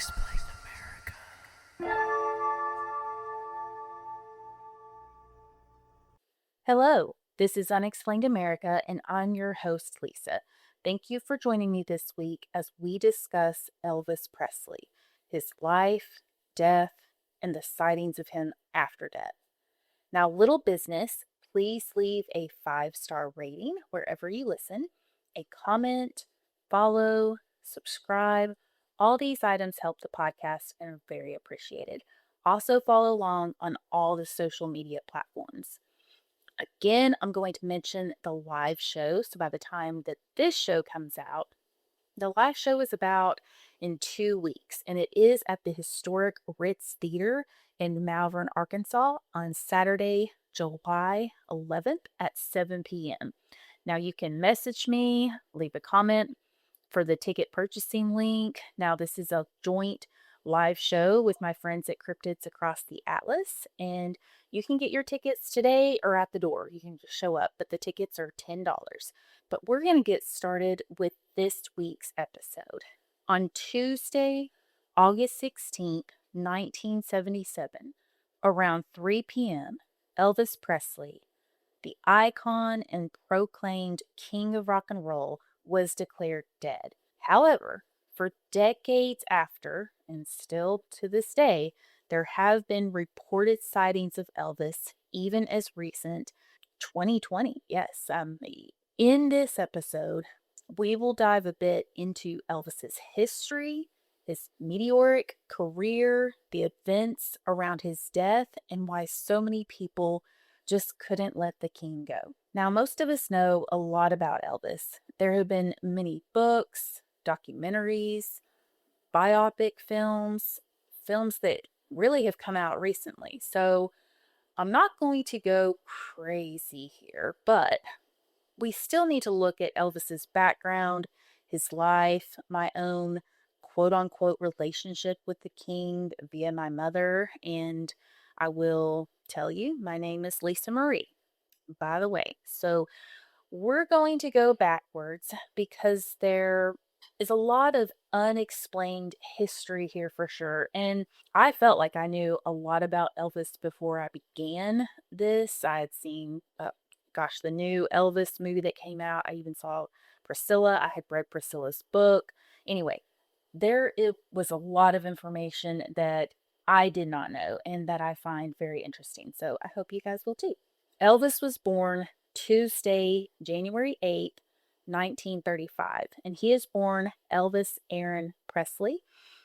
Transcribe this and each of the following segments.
Unexplained America. Hello, this is Unexplained America, and I'm your host, Lisa. Thank you for joining me this week as we discuss Elvis Presley, his life, death, and the sightings of him after death. Now, little business, please leave a 5-star rating wherever you listen, a comment, follow, subscribe. All these items help the podcast and are very appreciated. Also, follow along on all the social media platforms. Again, I'm going to mention the live show. So by the time that this show comes out, the live show is about in 2 weeks, and it is at the historic Ritz Theater in Malvern, Arkansas on Saturday, July 11th at 7 p.m. Now you can message me, leave a comment for the ticket purchasing link. Now, this is a joint live show with my friends at Cryptids Across the Atlas, and you can get your tickets today or at the door. You can just show up, but the tickets are $10. But we're going to get started with this week's episode. On Tuesday, August 16th, 1977, around 3 p.m., Elvis Presley, the icon and proclaimed king of rock and roll, was declared dead. However, for decades after, and still to this day, there have been reported sightings of Elvis, even as recent 2020. Yes, in this episode, we will dive a bit into Elvis's history, his meteoric career, the events around his death, and why so many people just couldn't let the king go. Now, most of us know a lot about Elvis. There have been many books, documentaries, biopic films, films that really have come out recently. So I'm not going to go crazy here, but we still need to look at Elvis's background, his life, my own quote unquote relationship with the king via my mother. And I will tell you, my name is Lisa Marie, by the way. So we're going to go backwards because there is a lot of unexplained history here for sure. And I felt like I knew a lot about Elvis before I began this. I had seen, the new Elvis movie that came out. I even saw Priscilla. I had read Priscilla's book. Anyway, there it was a lot of information that I did not know and that I find very interesting. So I hope you guys will too. Elvis was born Tuesday, January 8th, 1935, and he is born Elvis Aaron Presley.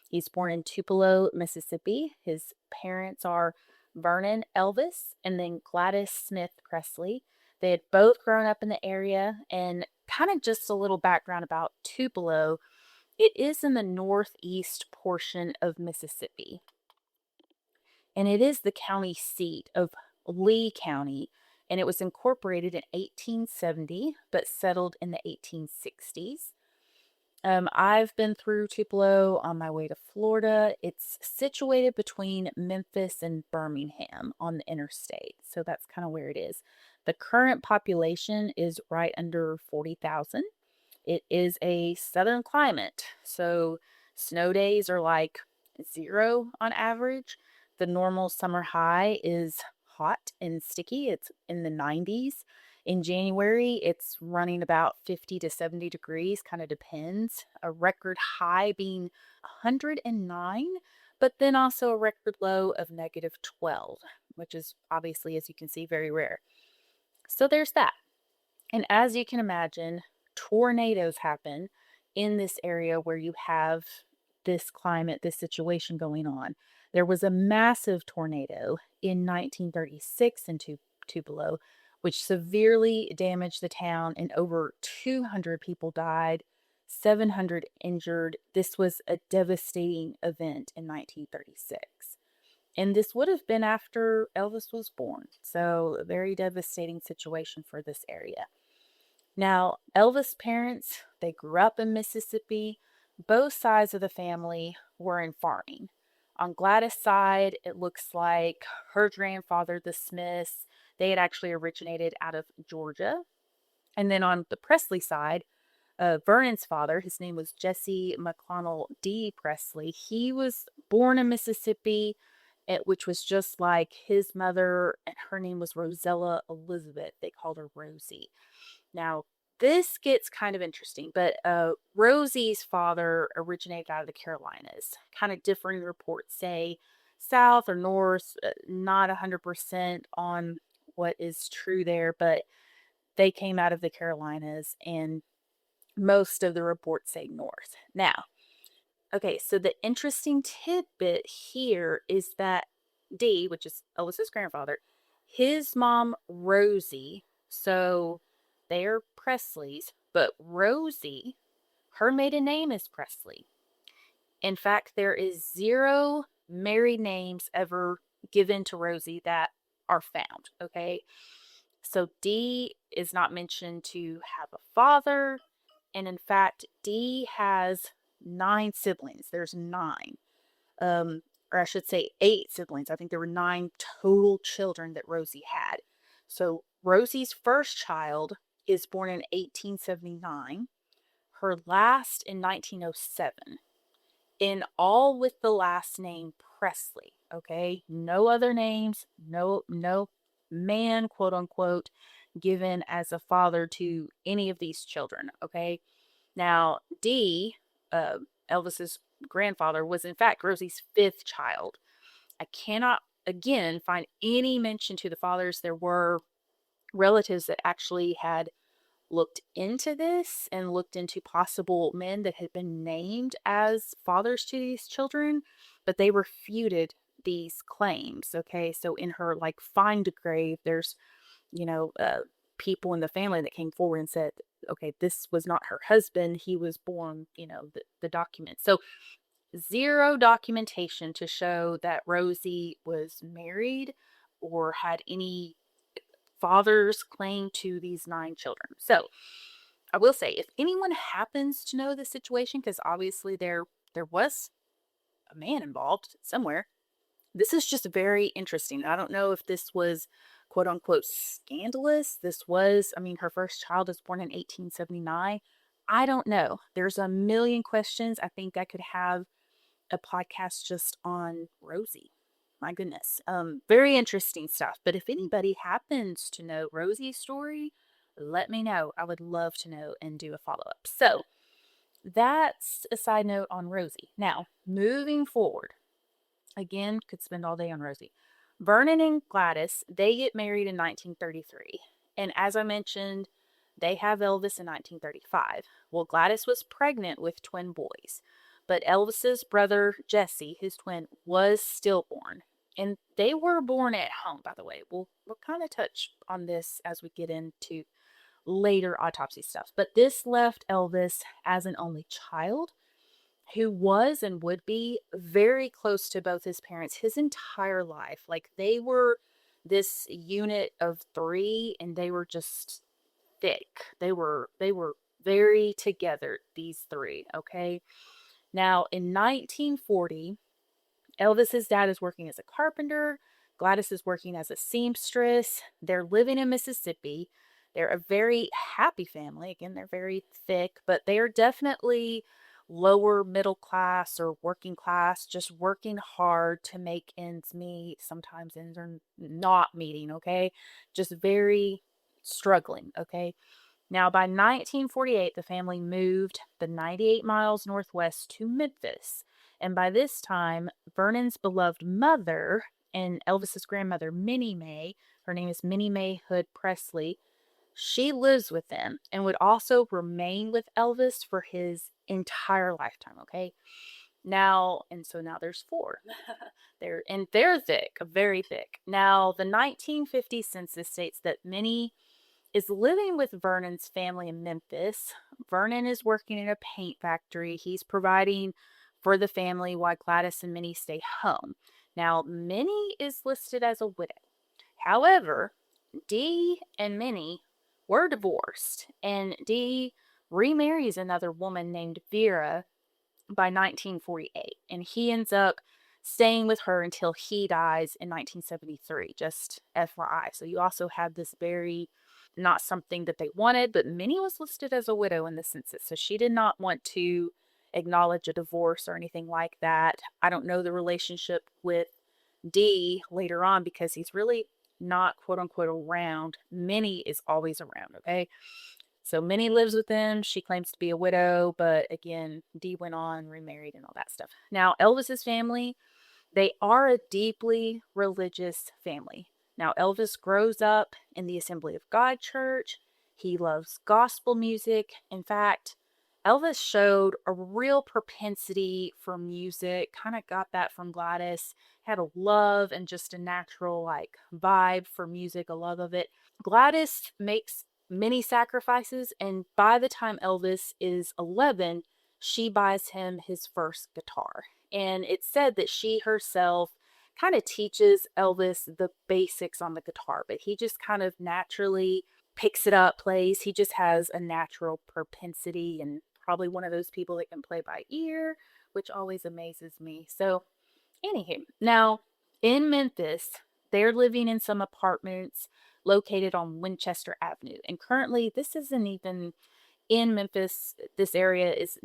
He's born in Tupelo, Mississippi. His parents are Vernon Elvis and then Gladys Smith Presley. They had both grown up in the area, and kind of just a little background about Tupelo. It is in the northeast portion of Mississippi, and it is the county seat of Lee County, and it was incorporated in 1870 but settled in the 1860s. I've been through Tupelo on my way to Florida. It's situated between Memphis and Birmingham on the interstate, so that's kind of where it is. The current population is right under 40,000. It is a southern climate, so snow days are like 0 on average. The normal summer high is hot and sticky. It's in the 90s. In January, it's running about 50 to 70 degrees, kind of depends. A record high being 109, but then also a record low of -12, which is obviously, as you can see, very rare. So there's that. And as you can imagine, tornadoes happen in this area where you have this climate, this situation going on. There was a massive tornado in 1936 in Tupelo, which severely damaged the town, and over 200 people died, 700 injured. This was a devastating event in 1936. And this would have been after Elvis was born. So, a very devastating situation for this area. Now, Elvis' parents, they grew up in Mississippi. Both sides of the family were in farming. On Gladys' side, it looks like her grandfather, the Smiths, they had actually originated out of Georgia. And then on the Presley side, Vernon's father, his name was Jesse McConnell D. Presley. He was born in Mississippi, which was just like his mother, and her name was Rosella Elizabeth. They called her Rosie. Now, this gets kind of interesting, but Rosie's father originated out of the Carolinas. Kind of differing reports say south or north, not 100% on what is true there, but they came out of the Carolinas, and most of the reports say north. Now, okay, so the interesting tidbit here is that D, which is Elvis's grandfather, his mom, Rosie, so they're Presleys, but Rosie, her maiden name is Presley. In fact, there is 0 married names ever given to Rosie that are found, okay? So D is not mentioned to have a father, and in fact, D has 9 siblings. There's 9. Or I should say 8 siblings. I think there were 9 total children that Rosie had. So Rosie's first child is born in 1879, her last in 1907, in all with the last name Presley. Okay, no other names, no man, quote unquote, given as a father to any of these children. Okay, now D, uh, Elvis's grandfather, was in fact Rosie's 5th child. I cannot again find any mention to the fathers. There were relatives that actually had looked into this and looked into possible men that had been named as fathers to these children, but they refuted these claims. Okay, so in her like find grave, there's you know people in the family that came forward and said, okay, this was not her husband, he was born, the document. So 0 documentation to show that Rosie was married or had any father's claim to these 9 children. So I will say, if anyone happens to know the situation, because obviously there was a man involved somewhere, this is just very interesting. I don't know if this was quote unquote scandalous. This was, I mean, her first child was born in 1879. I don't know. There's a million questions. I think I could have a podcast just on Rosie. My goodness. Very interesting stuff. But if anybody happens to know Rosie's story, let me know. I would love to know and do a follow up. So that's a side note on Rosie. Now, moving forward, again, could spend all day on Rosie. Vernon and Gladys, they get married in 1933. And as I mentioned, they have Elvis in 1935. Well, Gladys was pregnant with twin boys, but Elvis's brother, Jesse, his twin, was stillborn. And they were born at home, by the way. We'll kind of touch on this as we get into later autopsy stuff. But this left Elvis as an only child who was and would be very close to both his parents his entire life. Like they were this unit of 3 and they were just thick. They were very together, these 3, okay? Now, in 1940, Elvis's dad is working as a carpenter. Gladys is working as a seamstress. They're living in Mississippi. They're a very happy family. Again, they're very thick, but they are definitely lower middle class or working class, just working hard to make ends meet. Sometimes ends are not meeting, okay? Just very struggling, okay? Now, by 1948, the family moved the 98 miles northwest to Memphis. And by this time, Vernon's beloved mother and Elvis's grandmother, Minnie Mae, her name is Minnie Mae Hood Presley, she lives with them and would also remain with Elvis for his entire lifetime, okay? Now, and so now there's 4. they're thick, very thick. Now, the 1950 census states that Minnie is living with Vernon's family in Memphis. Vernon is working in a paint factory. He's providing for the family while Gladys and Minnie stay home. Now, Minnie is listed as a widow. However, Dee and Minnie were divorced, and Dee remarries another woman named Vera by 1948, and he ends up staying with her until he dies in 1973, just FYI. So you also have this very not something that they wanted, but Minnie was listed as a widow in the census, so she did not want to acknowledge a divorce or anything like that. I don't know the relationship with D later on because he's really not quote unquote around. Minnie is always around, okay? So Minnie lives with them. She claims to be a widow, but again, Dee went on, remarried, and all that stuff. Now, Elvis's family, they are a deeply religious family. Now, Elvis grows up in the Assembly of God church. He loves gospel music. In fact, Elvis showed a real propensity for music, kind of got that from Gladys, had a love and just a natural like vibe for music, a love of it. Gladys makes many sacrifices, and by the time Elvis is 11, she buys him his first guitar. And it's said that she herself kind of teaches Elvis the basics on the guitar, but he just kind of naturally picks it up, plays. He just has a natural propensity and probably one of those people that can play by ear, which always amazes me. So, anywho, now in Memphis, they're living in some apartments located on Winchester Avenue. And currently, this isn't even in Memphis. This area is,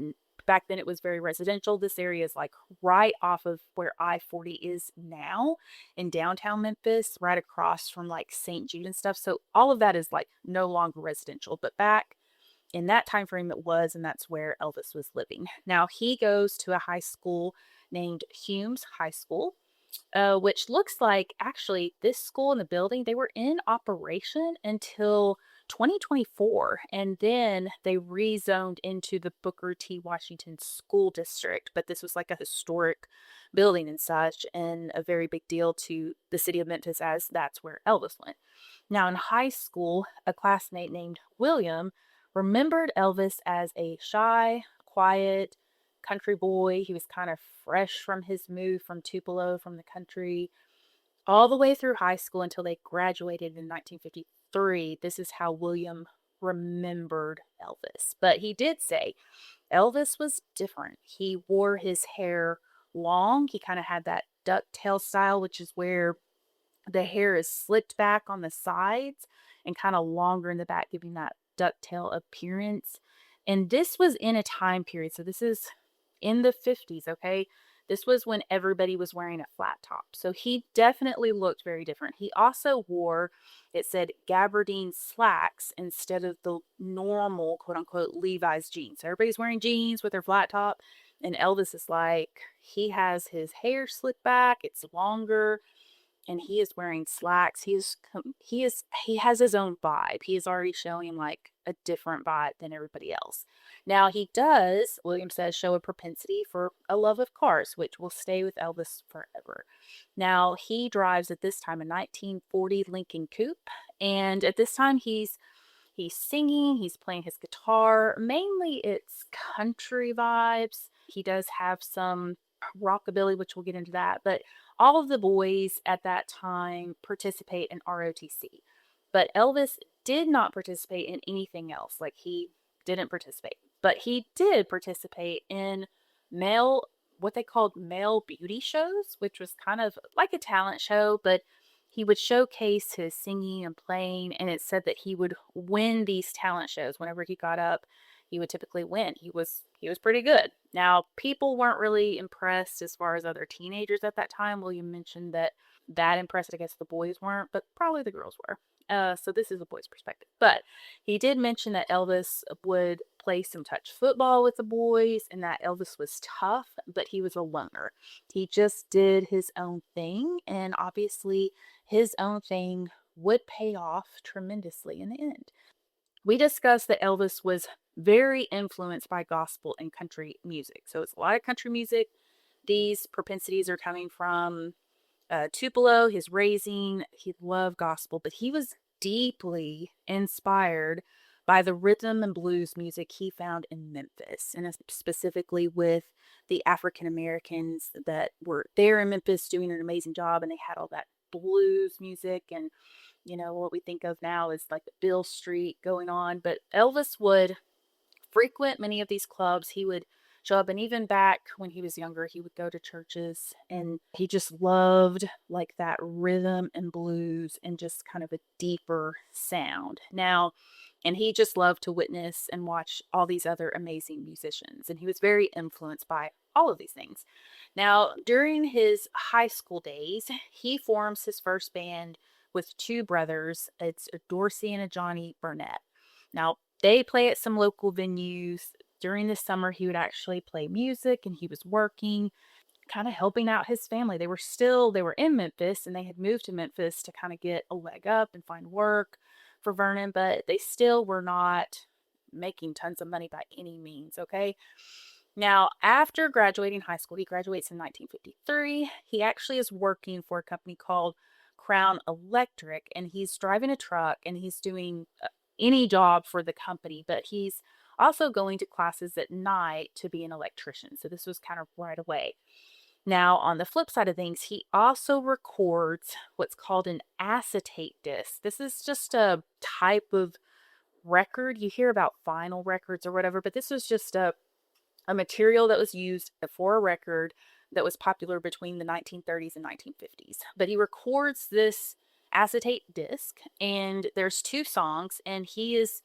back then it was very residential. This area is like right off of where I-40 is now in downtown Memphis, right across from like St. Jude and stuff. So all of that is like no longer residential, but back in that time frame it was, and that's where Elvis was living. Now he goes to a high school named Humes High School, which looks like actually this school and the building, they were in operation until 2024. And then they rezoned into the Booker T. Washington School District. But this was like a historic building and such, and a very big deal to the city of Memphis as that's where Elvis went. Now, in high school, a classmate named William remembered Elvis as a shy, quiet, country boy. He was kind of fresh from his move from Tupelo, from the country, all the way through high school until they graduated in 1953. This is how William remembered Elvis. But he did say Elvis was different. He wore his hair long. He kind of had that ducktail style, which is where the hair is slicked back on the sides and kind of longer in the back, giving that ducktail appearance. And this was in a time period. So this is in the 50s, okay? This was when everybody was wearing a flat top. So he definitely looked very different. He also wore, it said gabardine slacks instead of the normal quote unquote Levi's jeans. So everybody's wearing jeans with their flat top. And Elvis is like, he has his hair slicked back, it's longer, and he is wearing slacks. He has his own vibe. He is already showing like a different vibe than everybody else. Now he does, William says, show a propensity for a love of cars, which will stay with Elvis forever. Now he drives at this time a 1940 Lincoln Coupe, and at this time he's singing, he's playing his guitar. Mainly it's country vibes. He does have some rockabilly, which we'll get into that, but all of the boys at that time participate in ROTC. But Elvis did not participate in anything else. Like he didn't participate. But he did participate in male, what they called male beauty shows, which was kind of like a talent show, but he would showcase his singing and playing, and it said that he would win these talent shows. Whenever he got up, he would typically win. He was pretty good. Now, people weren't really impressed as far as other teenagers at that time. William mentioned that impressed, I guess the boys weren't, but probably the girls were. So this is a boy's perspective. But he did mention that Elvis would play some touch football with the boys and that Elvis was tough, but he was a loner. He just did his own thing, and obviously his own thing would pay off tremendously in the end. We discussed that Elvis was very influenced by gospel and country music. So it's a lot of country music. These propensities are coming from Tupelo, his raising. He loved gospel, but he was deeply inspired by the rhythm and blues music he found in Memphis, and specifically with the African Americans that were there in Memphis doing an amazing job, and they had all that blues music and what we think of now is like the Bill Street going on. But Elvis would frequent many of these clubs. He would show up. And even back when he was younger, he would go to churches and he just loved like that rhythm and blues and just kind of a deeper sound. Now, and he just loved to witness and watch all these other amazing musicians. And he was very influenced by all of these things. Now, during his high school days, he forms his first band with two brothers. It's a Dorsey and a Johnny Burnett. Now, they play at some local venues. During the summer, he would actually play music and he was working, kind of helping out his family. They were in Memphis and they had moved to Memphis to kind of get a leg up and find work for Vernon, but they still were not making tons of money by any means, okay? Now, after graduating high school, he graduates in 1953. He actually is working for a company called Crown Electric, and he's driving a truck and he's doing any job for the company, but he's also going to classes at night to be an electrician. So this was kind of right away. Now, on the flip side of things, he also records what's called an acetate disc. This is just a type of record. You hear about vinyl records or whatever, but this was just a material that was used for a record that was popular between the 1930s and 1950s. But he records this acetate disc, and there's two songs, and he is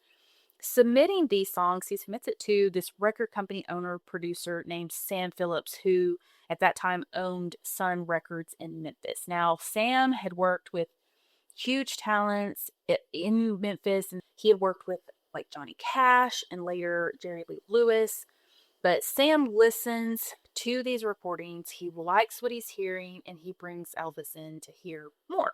submitting these songs. He submits it to this record company owner producer named Sam Phillips, who at that time owned Sun Records in Memphis. Now, Sam had worked with huge talents in Memphis, and he had worked with like Johnny Cash and later Jerry Lee Lewis. But Sam listens to these recordings, he likes what he's hearing, and he brings Elvis in to hear more.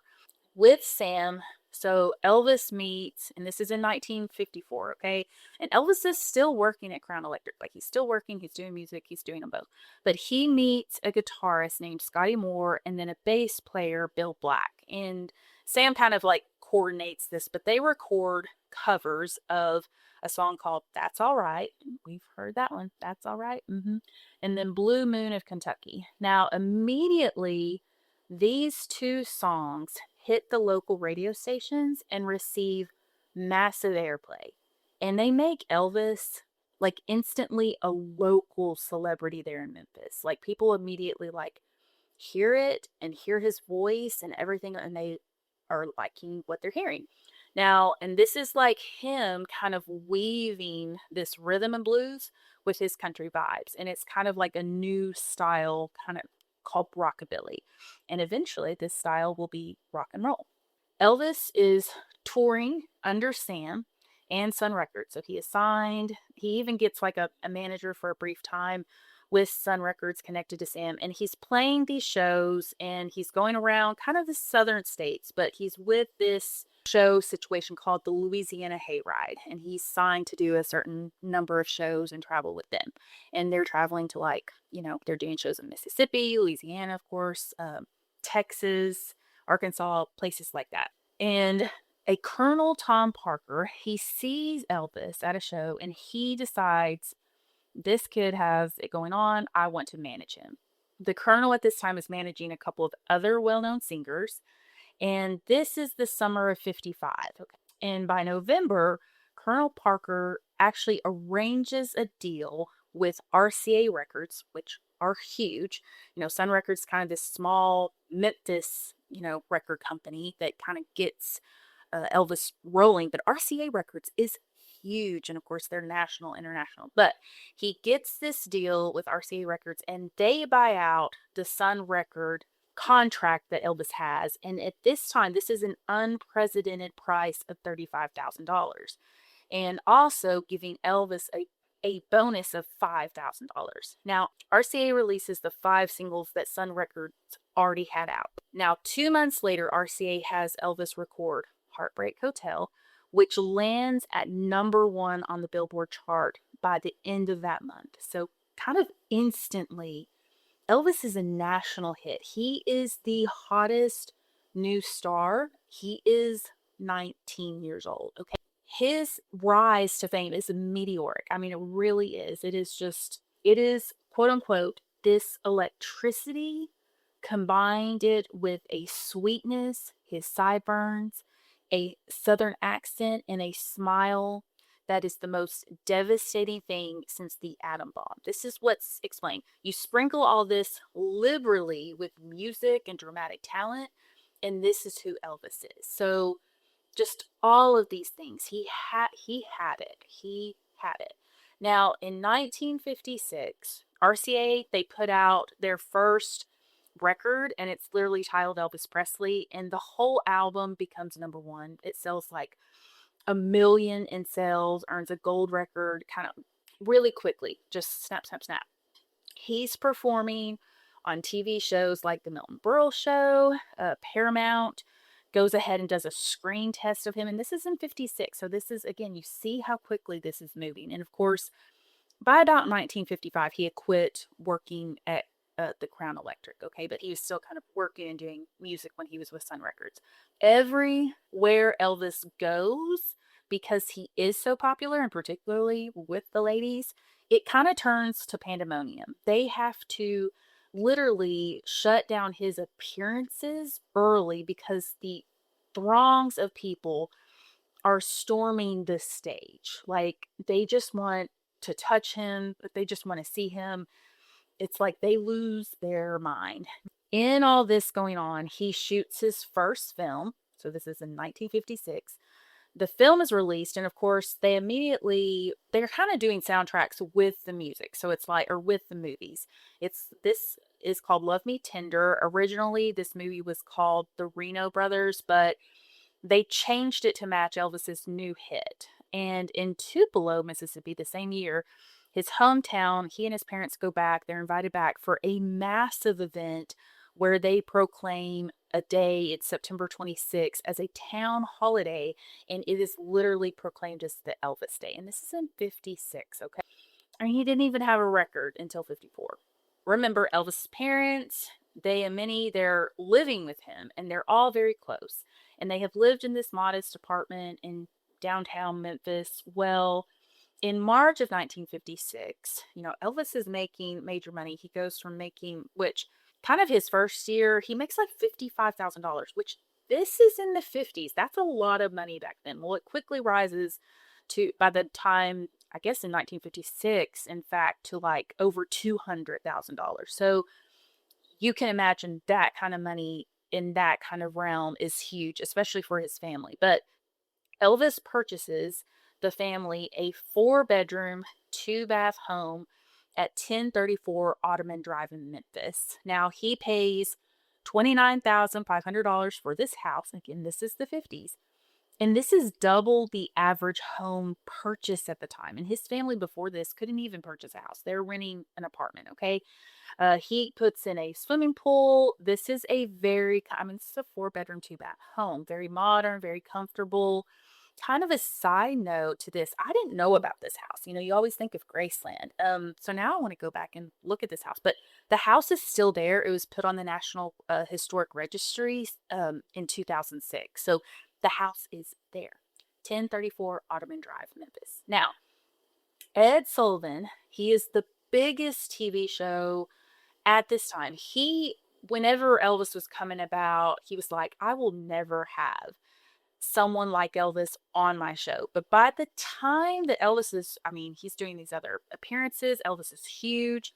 With Sam, so Elvis meets, and this is in 1954, okay? And Elvis is still working at Crown Electric. Like, he's still working, he's doing music, he's doing them both. But he meets a guitarist named Scotty Moore and then a bass player, Bill Black. And Sam kind of like coordinates this, but they record covers of a song called That's All Right. We've heard that one. That's All Right. And then Blue Moon of Kentucky. Now, immediately, these two songs hit the local radio stations and receive massive airplay. And they make Elvis like instantly a local celebrity there in Memphis. Like, people immediately like hear it and hear his voice and everything, and they are liking what they're hearing. Now, and this is like him kind of weaving this rhythm and blues with his country vibes. And it's kind of like a new style, kind of called rockabilly. And eventually, this style will be rock and roll. Elvis is touring under Sam and Sun Records. So he is signed. He even gets like a manager for a brief time with Sun Records connected to Sam. And he's playing these shows and he's going around kind of the southern states, but he's with this show situation called the Louisiana Hayride. And he's signed to do a certain number of shows and travel with them. And they're traveling to like, they're doing shows in Mississippi, Louisiana, of course, Texas, Arkansas, places like that. And a Colonel Tom Parker, he sees Elvis at a show and he decides, this kid has it going on. I want to manage him. The Colonel at this time is managing a couple of other well-known singers. And this is the summer of 55. Okay. And by November, Colonel Parker actually arranges a deal with RCA Records, which are huge. Sun Records kind of this small Memphis, record company that kind of gets Elvis rolling. But RCA Records is huge. And of course, they're national, international. But he gets this deal with RCA Records and they buy out the Sun Record contract that Elvis has. And at this time, this is an unprecedented price of $35,000. And also giving Elvis a bonus of $5,000. Now, RCA releases the 5 singles that Sun Records already had out. Now, 2 months later, RCA has Elvis record Heartbreak Hotel, which lands at #1 on the Billboard chart by the end of that month. So kind of instantly, Elvis is a national hit. He is the hottest new star. He is 19 years old, okay? His rise to fame is meteoric. I mean, it really is. It is quote unquote, this electricity combined it with a sweetness, his sideburns, a southern accent, and a smile that is the most devastating thing since the atom bomb. This is what's explained. You sprinkle all this liberally with music and dramatic talent, and this is who Elvis is. So just all of these things. He had it. He had it. Now in 1956, RCA they put out their first record, and it's literally titled Elvis Presley, and the whole album becomes number one. It sells like 1 million in sales, earns a gold record kind of really quickly. Just snap, snap, snap. He's performing on TV shows like The Milton Berle Show, Paramount goes ahead and does a screen test of him. And this is in 56. So this is, again, you see how quickly this is moving. And of course, by about 1955, he had quit working at the Crown Electric, okay? But he was still kind of working and doing music when he was with Sun Records. Everywhere Elvis goes, because he is so popular, and particularly with the ladies, it kind of turns to pandemonium. They have to literally shut down his appearances early because the throngs of people are storming the stage. Like they just want to touch him, but they just want to see him. It's like they lose their mind. In all this going on, he shoots his first film. So this is in 1956. The film is released, and of course, they're kind of doing soundtracks with the music. So it's like, or with the movies. This is called Love Me Tender. Originally, this movie was called The Reno Brothers, but they changed it to match Elvis's new hit. And in Tupelo, Mississippi, the same year, his hometown, he and his parents go back. They're invited back for a massive event where they proclaim a day, it's September 26th, as a town holiday, and it is literally proclaimed as the Elvis Day. And this is in 56, okay? And he didn't even have a record until 54. Remember, Elvis's parents, they and Minnie, they're living with him, and they're all very close. And they have lived in this modest apartment in downtown Memphis. Well, in March of 1956, Elvis is making major money. He goes from making, which kind of his first year, he makes like $55,000, which this is in the 50s. That's a lot of money back then. Well, it quickly rises to, by the time, I guess in 1956, in fact, to like over $200,000. So you can imagine that kind of money in that kind of realm is huge, especially for his family. But Elvis purchases the family a 4-bedroom, 2-bath home at 1034 Ottoman Drive in Memphis. Now he pays $29,500 for this house. Again, this is the 50s. And this is double the average home purchase at the time. And his family before this couldn't even purchase a house. They're renting an apartment, okay? He puts in a swimming pool. This is a this is a 4-bedroom, 2-bath home. Very modern, very comfortable. Kind of a side note to this, I didn't know about this house. You always think of Graceland. So now I want to go back and look at this house. But the house is still there. It was put on the National Historic Registry in 2006. So the house is there. 1034 Ottoman Drive, Memphis. Now, Ed Sullivan, he is the biggest TV show at this time. Whenever Elvis was coming about, he was like, I will never have someone like Elvis on my show. But by the time that he's doing these other appearances, Elvis is huge.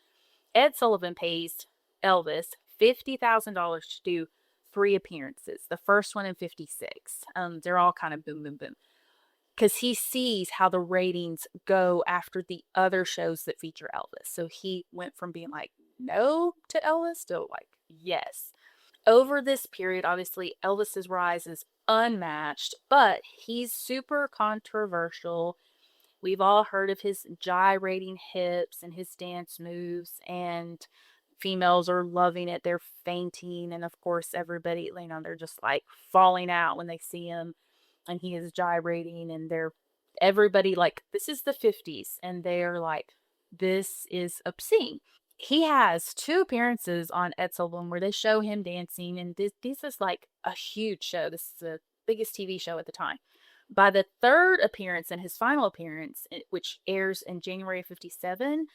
Ed Sullivan pays Elvis $50,000 to do 3 appearances. The first one in 56. They're all kind of boom, boom, boom. Because he sees how the ratings go after the other shows that feature Elvis. So he went from being like, no to Elvis to like, yes. Over this period, obviously, Elvis's rise is unmatched, but he's super controversial. We've all heard of his gyrating hips and his dance moves, and females are loving it. They're fainting, and of course, everybody, they're just like falling out when they see him, and he is gyrating, and everybody like, this is the 50s, and they're like, this is obscene. He has 2 appearances on Ed Sullivan where they show him dancing, and this is like a huge show. This is the biggest TV show at the time. By the 3rd appearance and his final appearance, which airs in January of 57,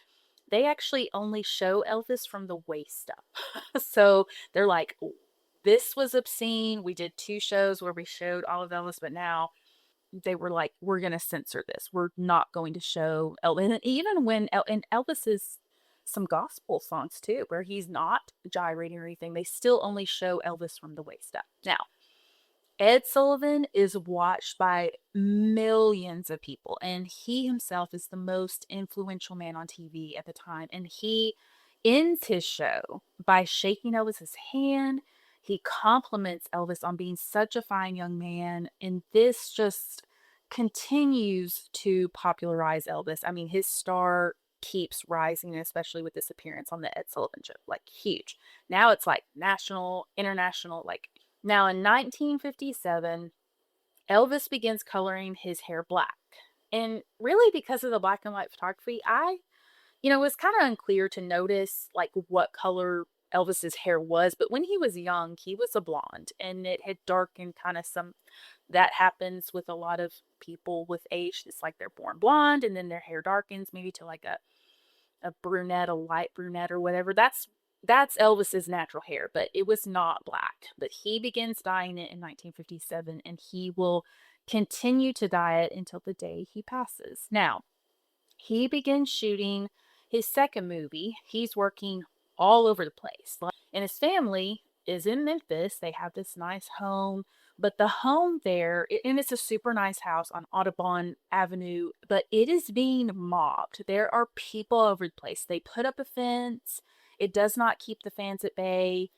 they actually only show Elvis from the waist up. So they're like, this was obscene. We did 2 shows where we showed all of Elvis, but now they were like, we're going to censor this. We're not going to show Elvis. And even when and Elvis's some gospel songs too, where he's not gyrating or anything, they still only show Elvis from the waist up. Now, Ed Sullivan is watched by millions of people, and he himself is the most influential man on TV at the time. And he ends his show by shaking Elvis's hand. He compliments Elvis on being such a fine young man, and this just continues to popularize Elvis. I mean, his star keeps rising, especially with this appearance on the Ed Sullivan Show, like huge. Now it's like national, international, like now, in 1957, Elvis begins coloring his hair black. And really, because of the black and white photography, it was kind of unclear to notice like what color Elvis's hair was. But when he was young, he was a blonde and it had darkened kind of some. That happens with a lot of people with age. It's like they're born blonde and then their hair darkens maybe to like a brunette, a light brunette or whatever. That's Elvis's natural hair, but it was not black. But he begins dyeing it in 1957 and he will continue to dye it until the day he passes. Now, he begins shooting his second movie. He's working all over the place. And his family is in Memphis. They have this nice home, but the home there, and it's a super nice house on Audubon Avenue, but it is being mobbed. There are people all over the place. They put up a fence. It does not keep the fans at bay.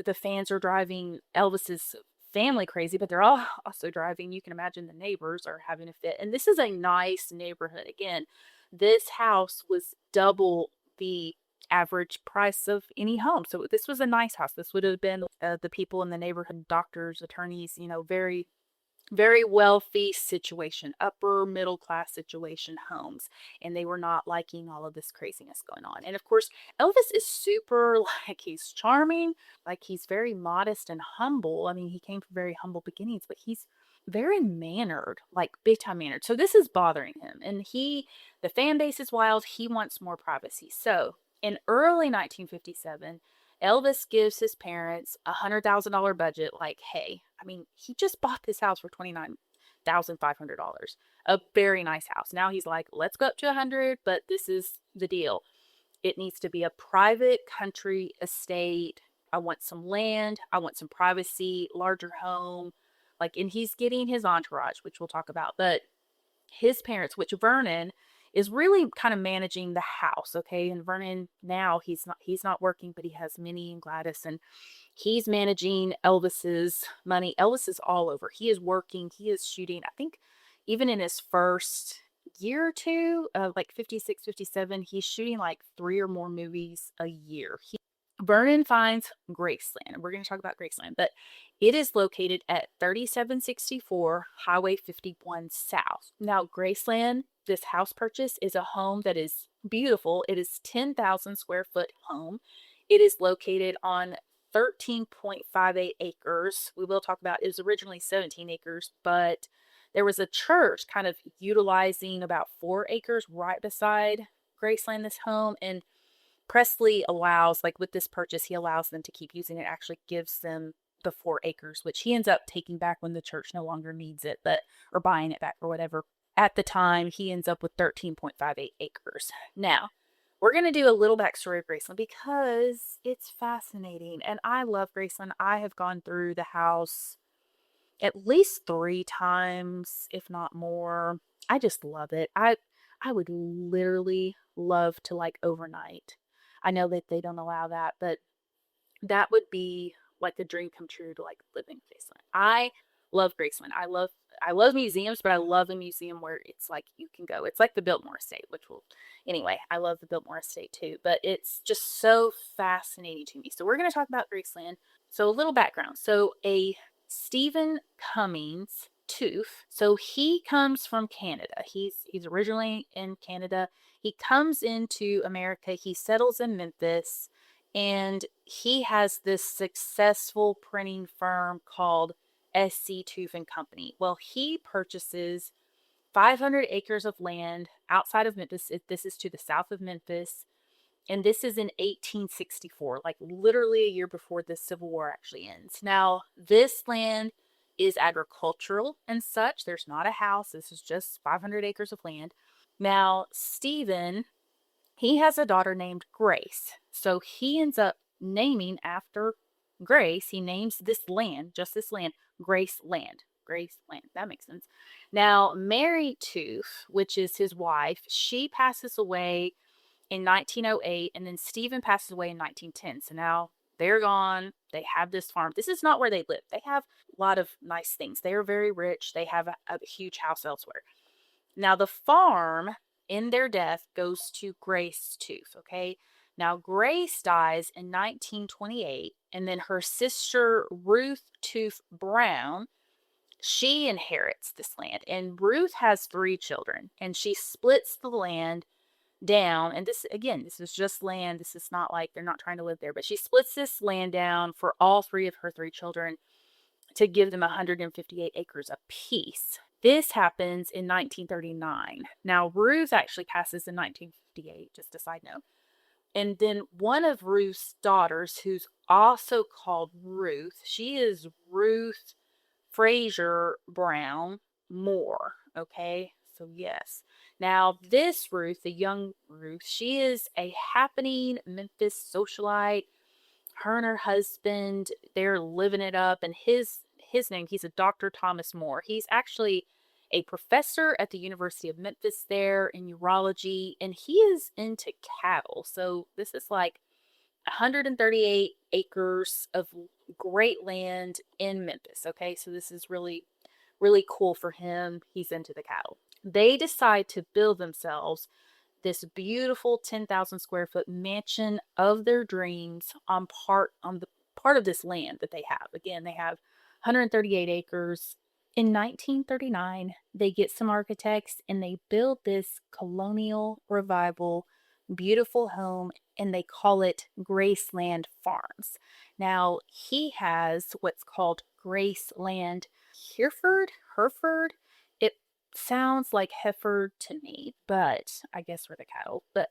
The fans are driving Elvis's family crazy, but they're all also driving. You can imagine the neighbors are having a fit. And this is a nice neighborhood. Again, this house was double the average price of any home. So this was a nice house. This would have been the people in the neighborhood, doctors, attorneys, very very wealthy situation, upper middle class situation homes, and they were not liking all of this craziness going on. And of course, Elvis is super like he's charming, like he's very modest and humble. I mean, he came from very humble beginnings, but he's very mannered, like big time mannered. So this is bothering him, and the fan base is wild. He wants more privacy. So in early 1957, Elvis gives his parents $100,000 budget. Like, hey, I mean, he just bought this house for $29,500, a very nice house. Now he's like, let's go up to 100, but this is the deal. It needs to be a private country estate. I want some land. I want some privacy, larger home. Like, and he's getting his entourage, which we'll talk about. But his parents, which Vernon is really kind of managing the house, okay? And Vernon now he's not working, but he has Minnie and Gladys, and he's managing Elvis's money. Elvis is all over. He is working. He is shooting. I think even in his first year or two, like 56, 57, he's shooting like 3 or more movies a year. Vernon finds Graceland. We're going to talk about Graceland, but it is located at 3764 Highway 51 South. Now, Graceland, this house purchase is a home that is beautiful. It is 10,000 square foot home. It is located on 13.58 acres. We will talk about it was originally 17 acres, but there was a church kind of utilizing about 4 acres right beside Graceland, this home, and Presley allows, like with this purchase, he allows them to keep using it, actually gives them the 4 acres, which he ends up taking back when the church no longer needs it, or buying it back or whatever. At the time, he ends up with 13.58 acres. Now, we're going to do a little backstory of Graceland because it's fascinating. And I love Graceland. I have gone through the house at least 3 times, if not more. I just love it. I would literally love to like overnight. I know that they don't allow that, but that would be like a dream come true to like live in Graceland. I love Graceland. I love museums, but I love a museum where it's like you can go. It's like the Biltmore Estate, anyway, I love the Biltmore Estate too, but it's just so fascinating to me. So we're going to talk about Graceland. So a little background. So a Stephen Cummings Tooth. So he comes from Canada. He's originally in Canada. He comes into America. He settles in Memphis, and he has this successful printing firm called SC Tooth and Company. Well, he purchases 500 acres of land outside of Memphis. This is to the south of Memphis. And this is in 1864, like literally a year before the Civil War actually ends. Now, this land is agricultural and such. There's not a house. This is just 500 acres of land. Now, Stephen, he has a daughter named Grace. So he ends up naming after Grace. He names this land, just this land, Grace Land. Grace Land. That makes sense. Now, Mary Tooth, which is his wife, she passes away in 1908, and then Stephen passes away in 1910. So now they're gone. They have this farm. This is not where they live. They have a lot of nice things. They are very rich. They have a huge house elsewhere. Now, the farm in their death goes to Grace Tooth, okay? Now, Grace dies in 1928, and then her sister, Ruth Tooth Brown, she inherits this land. And Ruth has 3 children, and she splits the land down. And this, again, this is just land. This is not like they're not trying to live there, but she splits this land down for all 3 of her 3 children to give them 158 acres apiece. This happens in 1939. Now, Ruth actually passes in 1958, just a side note. And then one of Ruth's daughters, who's also called Ruth, she is Ruth Fraser Brown Moore. Okay, so yes. Now, this Ruth, the young Ruth, she is a happening Memphis socialite. Her and her husband, they're living it up. And his name, he's a Dr. Thomas Moore. He's actually a professor at the University of Memphis there in urology, and he is into cattle. So this is like 138 acres of great land in Memphis. Okay, so this is really, really cool for him. He's into the cattle. They decide to build themselves this beautiful 10,000 square foot mansion of their dreams on the part of this land that they have. Again, they have 138 acres. In 1939, they get some architects and they build this colonial revival beautiful home, and they call it Graceland Farms. Now, he has what's called Graceland Hereford. It sounds like heifer to me, but I guess we're the cattle. But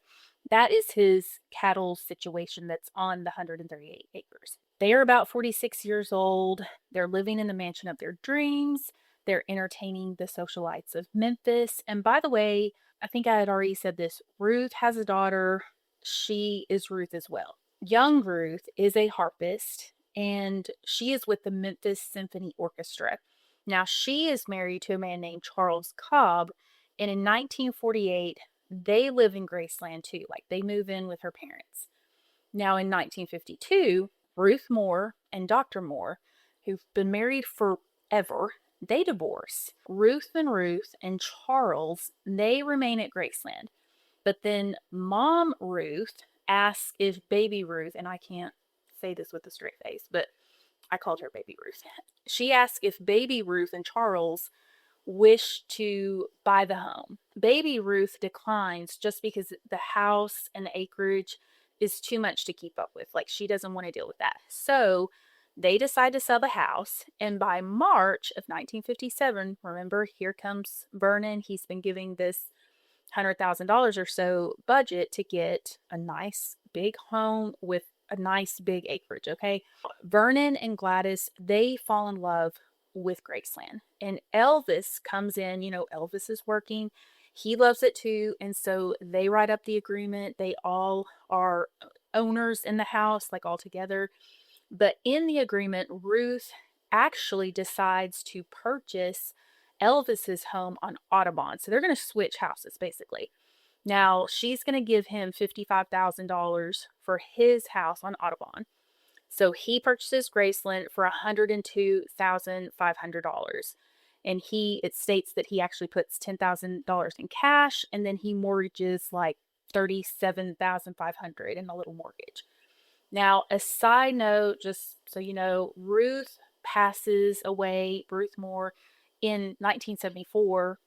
that is his cattle situation that's on the 138 acres. They are about 46 years old. They're living in the mansion of their dreams. They're entertaining the socialites of Memphis. And by the way, I think I had already said this. Ruth has a daughter. She is Ruth as well. Young Ruth is a harpist, and she is with the Memphis Symphony Orchestra. Now, she is married to a man named Charles Cobb, and in 1948, they live in Graceland too. Like, they move in with her parents. Now, in 1952, Ruth Moore and Dr. Moore, who've been married forever, they divorce. Ruth and Charles, they remain at Graceland. But then Mom Ruth asks if baby Ruth, and I can't say this with a straight face, but I called her baby Ruth. She asked if baby Ruth and Charles wish to buy the home. Baby Ruth declines just because the house and the acreage is too much to keep up with. Like, she doesn't want to deal with that. So they decide to sell the house, and by March of 1957, remember, here comes Vernon. He's been giving this $100,000 or so budget to get a nice big home with a nice big acreage, okay? Vernon and Gladys, they fall in love with Graceland. And Elvis comes in, Elvis is working. He loves it too. And so they write up the agreement. They all are owners in the house, like all together. But in the agreement, Ruth actually decides to purchase Elvis's home on Audubon. So they're going to switch houses, basically. Now, she's going to give him $55,000 for his house on Audubon. So he purchases Graceland for $102,500. And it states that he actually puts $10,000 in cash, and then he mortgages like $37,500 in a little mortgage. Now, a side note, just so you know, Ruth passes away, Ruth Moore, in 1974,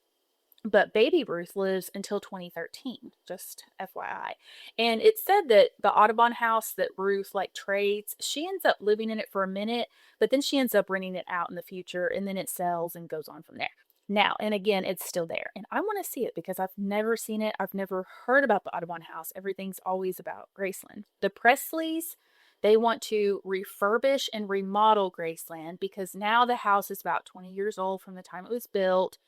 but baby Ruth lives until 2013, just FYI. And it said that the Audubon house that Ruth trades, she ends up living in it for a minute, but then she ends up renting it out in the future, and then it sells and goes on from there. Now, and again, it's still there, and I want to see it because I've never seen it. I've never heard about the Audubon house. Everything's always about Graceland. The Presleys, They want to refurbish and remodel Graceland because now the house is about 20 years old from the time it was built.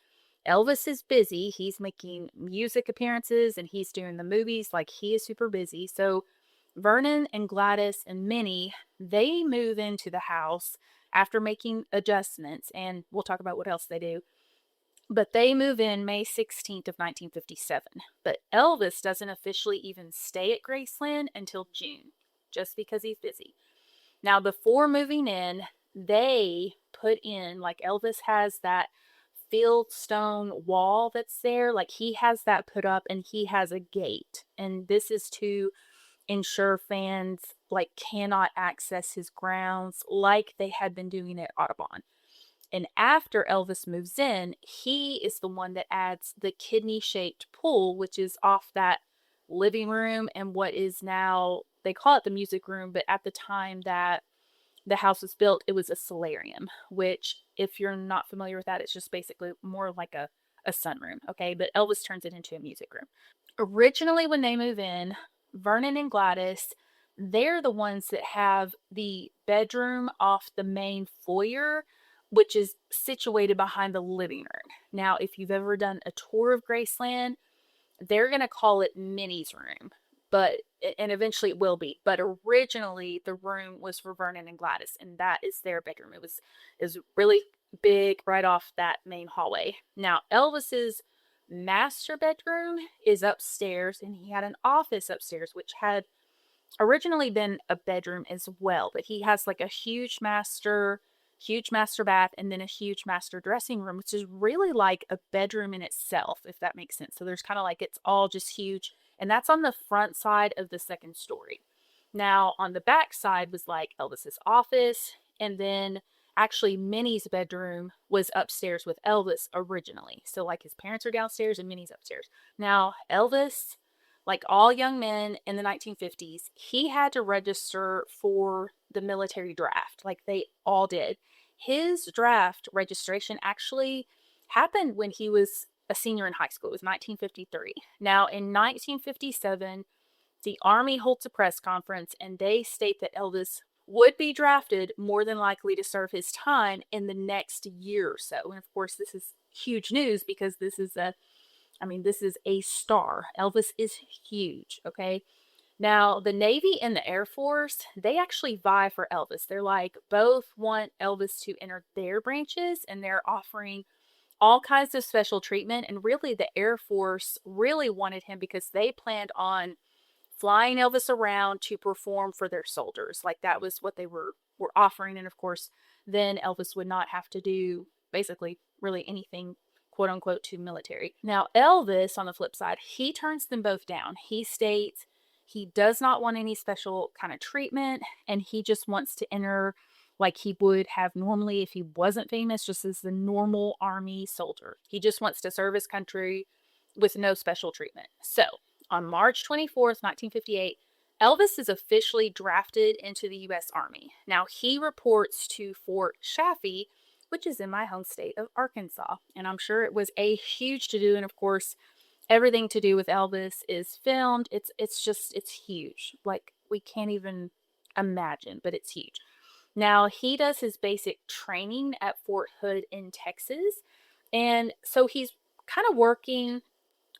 Elvis is busy. He's making music appearances and he's doing the movies. Like, he is super busy. So Vernon and Gladys and Minnie, they move into the house after making adjustments, and we'll talk about what else they do. But they move in May 16th of 1957. But Elvis doesn't officially even stay at Graceland until June, just because he's busy. Now, before moving in, they put in, like, Elvis has that fieldstone wall that's there. Like, he has that put up, and he has a gate. And this is to ensure fans, like, cannot access his grounds like they had been doing at Audubon. And after Elvis moves in, he is the one that adds the kidney-shaped pool, which is off that living room and what is now, they call it the music room, but at the time that the house was built, it was a solarium, which, if you're not familiar with that, it's just basically more like a sunroom, okay? But Elvis turns it into a music room. Originally, when they move in, Vernon and Gladys, they're the ones that have the bedroom off the main foyer, which is situated behind the living room. Now, if you've ever done a tour of Graceland, they're going to call it Minnie's room, but, and eventually it will be, but originally the room was for Vernon and Gladys, and that is their bedroom. Is really big right off that main hallway. Now, Elvis's master bedroom is upstairs, and he had an office upstairs, which had originally been a bedroom as well, but he has like a huge master bath, and then a huge master dressing room, which is really like a bedroom in itself, if that makes sense. So there's kind of like, it's all just huge, and that's on the front side of the second story. Now, on the back side was like Elvis's office, and then actually Minnie's bedroom was upstairs with Elvis originally. So like his parents are downstairs and Minnie's upstairs. Now, Elvis, like all young men in the 1950s, he had to register for the military draft, like they all did. His draft registration actually happened when he was a senior in high school. It was 1953. Now, in 1957, the Army holds a press conference and they state that Elvis would be drafted more than likely to serve his time in the next year or so. And of course, this is huge news because this is a star. Elvis is huge, okay? Now, the Navy and the Air Force, they actually vie for Elvis. They're like, both want Elvis to enter their branches, and they're offering all kinds of special treatment. And really, the Air Force really wanted him because they planned on flying Elvis around to perform for their soldiers. Like, that was what they were offering. And of course, then Elvis would not have to do basically really anything, quote unquote, to military. Now, Elvis, on the flip side, he turns them both down. He states he does not want any special kind of treatment, and he just wants to enter like he would have normally if he wasn't famous, just as the normal Army soldier. He just wants to serve his country with no special treatment. So, on March 24th, 1958, Elvis is officially drafted into the U.S. Army. Now, he reports to Fort Chaffee, which is in my home state of Arkansas. And I'm sure it was a huge to-do. And of course, everything to do with Elvis is filmed. It's huge. Like, we can't even imagine, but it's huge. Now, he does his basic training at Fort Hood in Texas. And so he's kind of working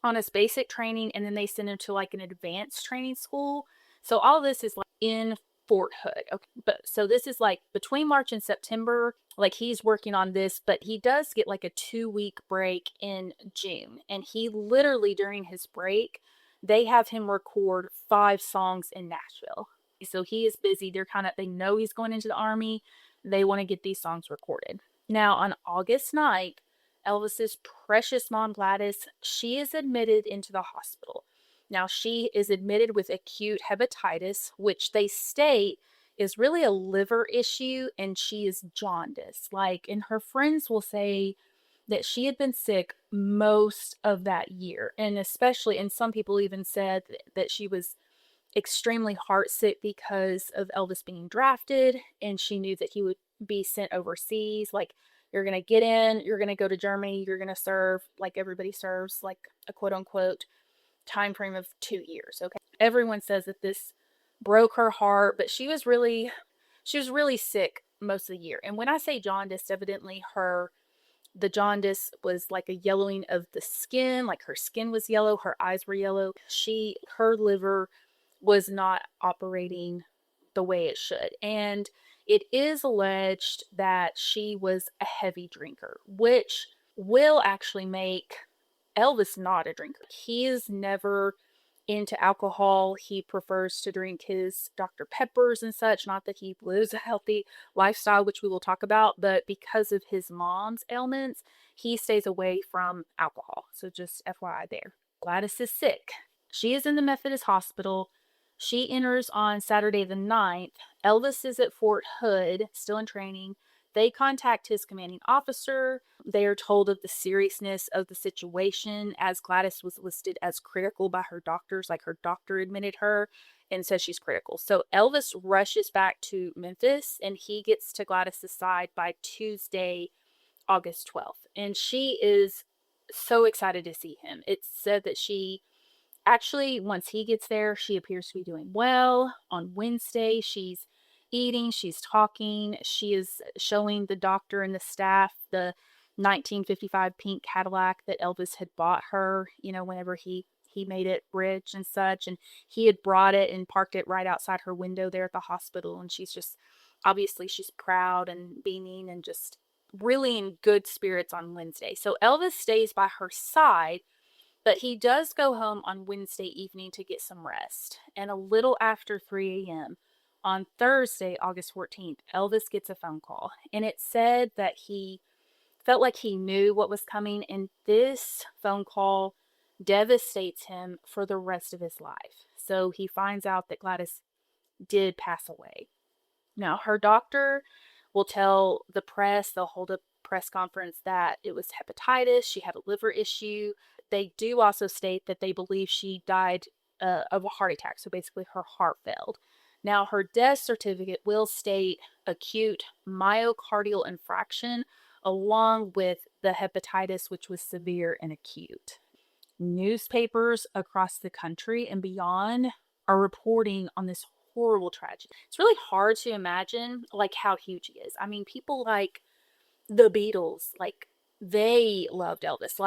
on his basic training, and then they send him to like an advanced training school. So all this is like in Fort Hood. Okay. But so this is like between March and September, like he's working on this, but he does get like a 2-week break in June. And he literally, during his break, they have him record 5 songs in Nashville. So he is busy. They know he's going into the Army. They want to get these songs recorded. Now, on August 9th, Elvis's precious mom, Gladys, she is admitted into the hospital. Now, she is admitted with acute hepatitis, which they state is really a liver issue, and she is jaundiced. Like, and her friends will say that she had been sick most of that year. And especially, and some people even said that she was extremely heartsick because of Elvis being drafted, and she knew that he would be sent overseas. Like, you're going to get in, you're going to go to Germany, you're going to serve like everybody serves, like a quote unquote time frame of 2 years. Okay. Everyone says that this broke her heart, but she was really sick most of the year. And when I say jaundice, evidently the jaundice was like a yellowing of the skin, like her skin was yellow, her eyes were yellow. Her liver was not operating the way it should. And it is alleged that she was a heavy drinker, which will actually make Elvis not a drinker. He is never into alcohol. He prefers to drink his Dr. Peppers and such. Not that he lives a healthy lifestyle, which we will talk about, but because of his mom's ailments, he stays away from alcohol. So just FYI there. Gladys is sick. She is in the Methodist hospital. She enters on Saturday the 9th. Elvis is at Fort Hood, still in training. They contact his commanding officer. They are told of the seriousness of the situation, as Gladys was listed as critical by her doctors, like her doctor admitted her and says she's critical. So Elvis rushes back to Memphis, and he gets to Gladys's side by Tuesday, August 12th. And she is so excited to see him. It's said that she actually, once he gets there, she appears to be doing well. On Wednesday, she's eating, she's talking, she is showing the doctor and the staff the 1955 pink Cadillac that Elvis had bought her, whenever he made it rich and such. And he had brought it and parked it right outside her window there at the hospital. And she's proud and beaming and just really in good spirits on Wednesday. So Elvis stays by her side, but he does go home on Wednesday evening to get some rest. And a little after 3 a.m. on Thursday, August 14th, Elvis gets a phone call. And it said that he felt like he knew what was coming. And this phone call devastates him for the rest of his life. So he finds out that Gladys did pass away. Now, her doctor will tell the press, they'll hold a press conference, that it was hepatitis, she had a liver issue. They do also state that they believe she died of a heart attack, so basically her heart failed. Now, her death certificate will state acute myocardial infarction along with the hepatitis, which was severe and acute. Newspapers across the country and beyond are reporting on this horrible tragedy. It's really hard to imagine like how huge he is. I mean, people like the Beatles, like they loved Elvis.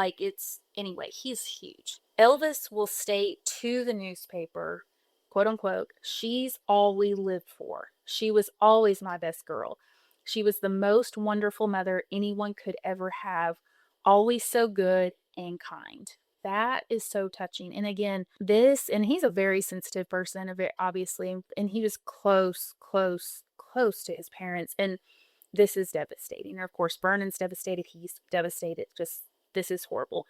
Anyway, he's huge. Elvis will state to the newspaper, quote unquote, "She's all we lived for. She was always my best girl. She was the most wonderful mother anyone could ever have. Always so good and kind." That is so touching. And again, and he's a very sensitive person, obviously, and he was close, close, close to his parents. And this is devastating. And of course, Vernon's devastated. He's devastated. This is horrible.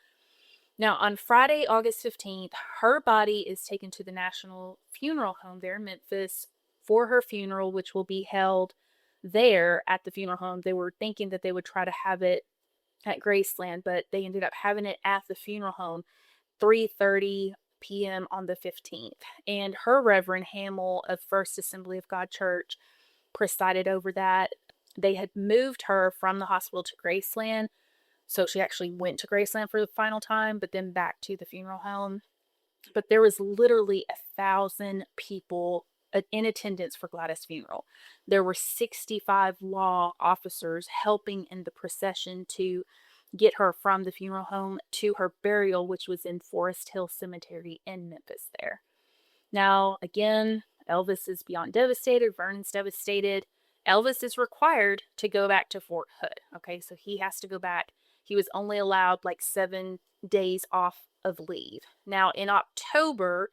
Now, on Friday, August 15th, her body is taken to the National Funeral Home there in Memphis for her funeral, which will be held there at the funeral home. They were thinking that they would try to have it at Graceland, but they ended up having it at the funeral home 3:30 p.m. on the 15th. And her Reverend Hamill of First Assembly of God Church presided over that. They had moved her from the hospital to Graceland, so she actually went to Graceland for the final time, but then back to the funeral home. But there was literally 1,000 people in attendance for Gladys' funeral. There were 65 law officers helping in the procession to get her from the funeral home to her burial, which was in Forest Hill Cemetery in Memphis there. Now, again, Elvis is beyond devastated. Vernon's devastated. Elvis is required to go back to Fort Hood. Okay, so he has to go back. He was only allowed like 7 days off of leave. Now, in October,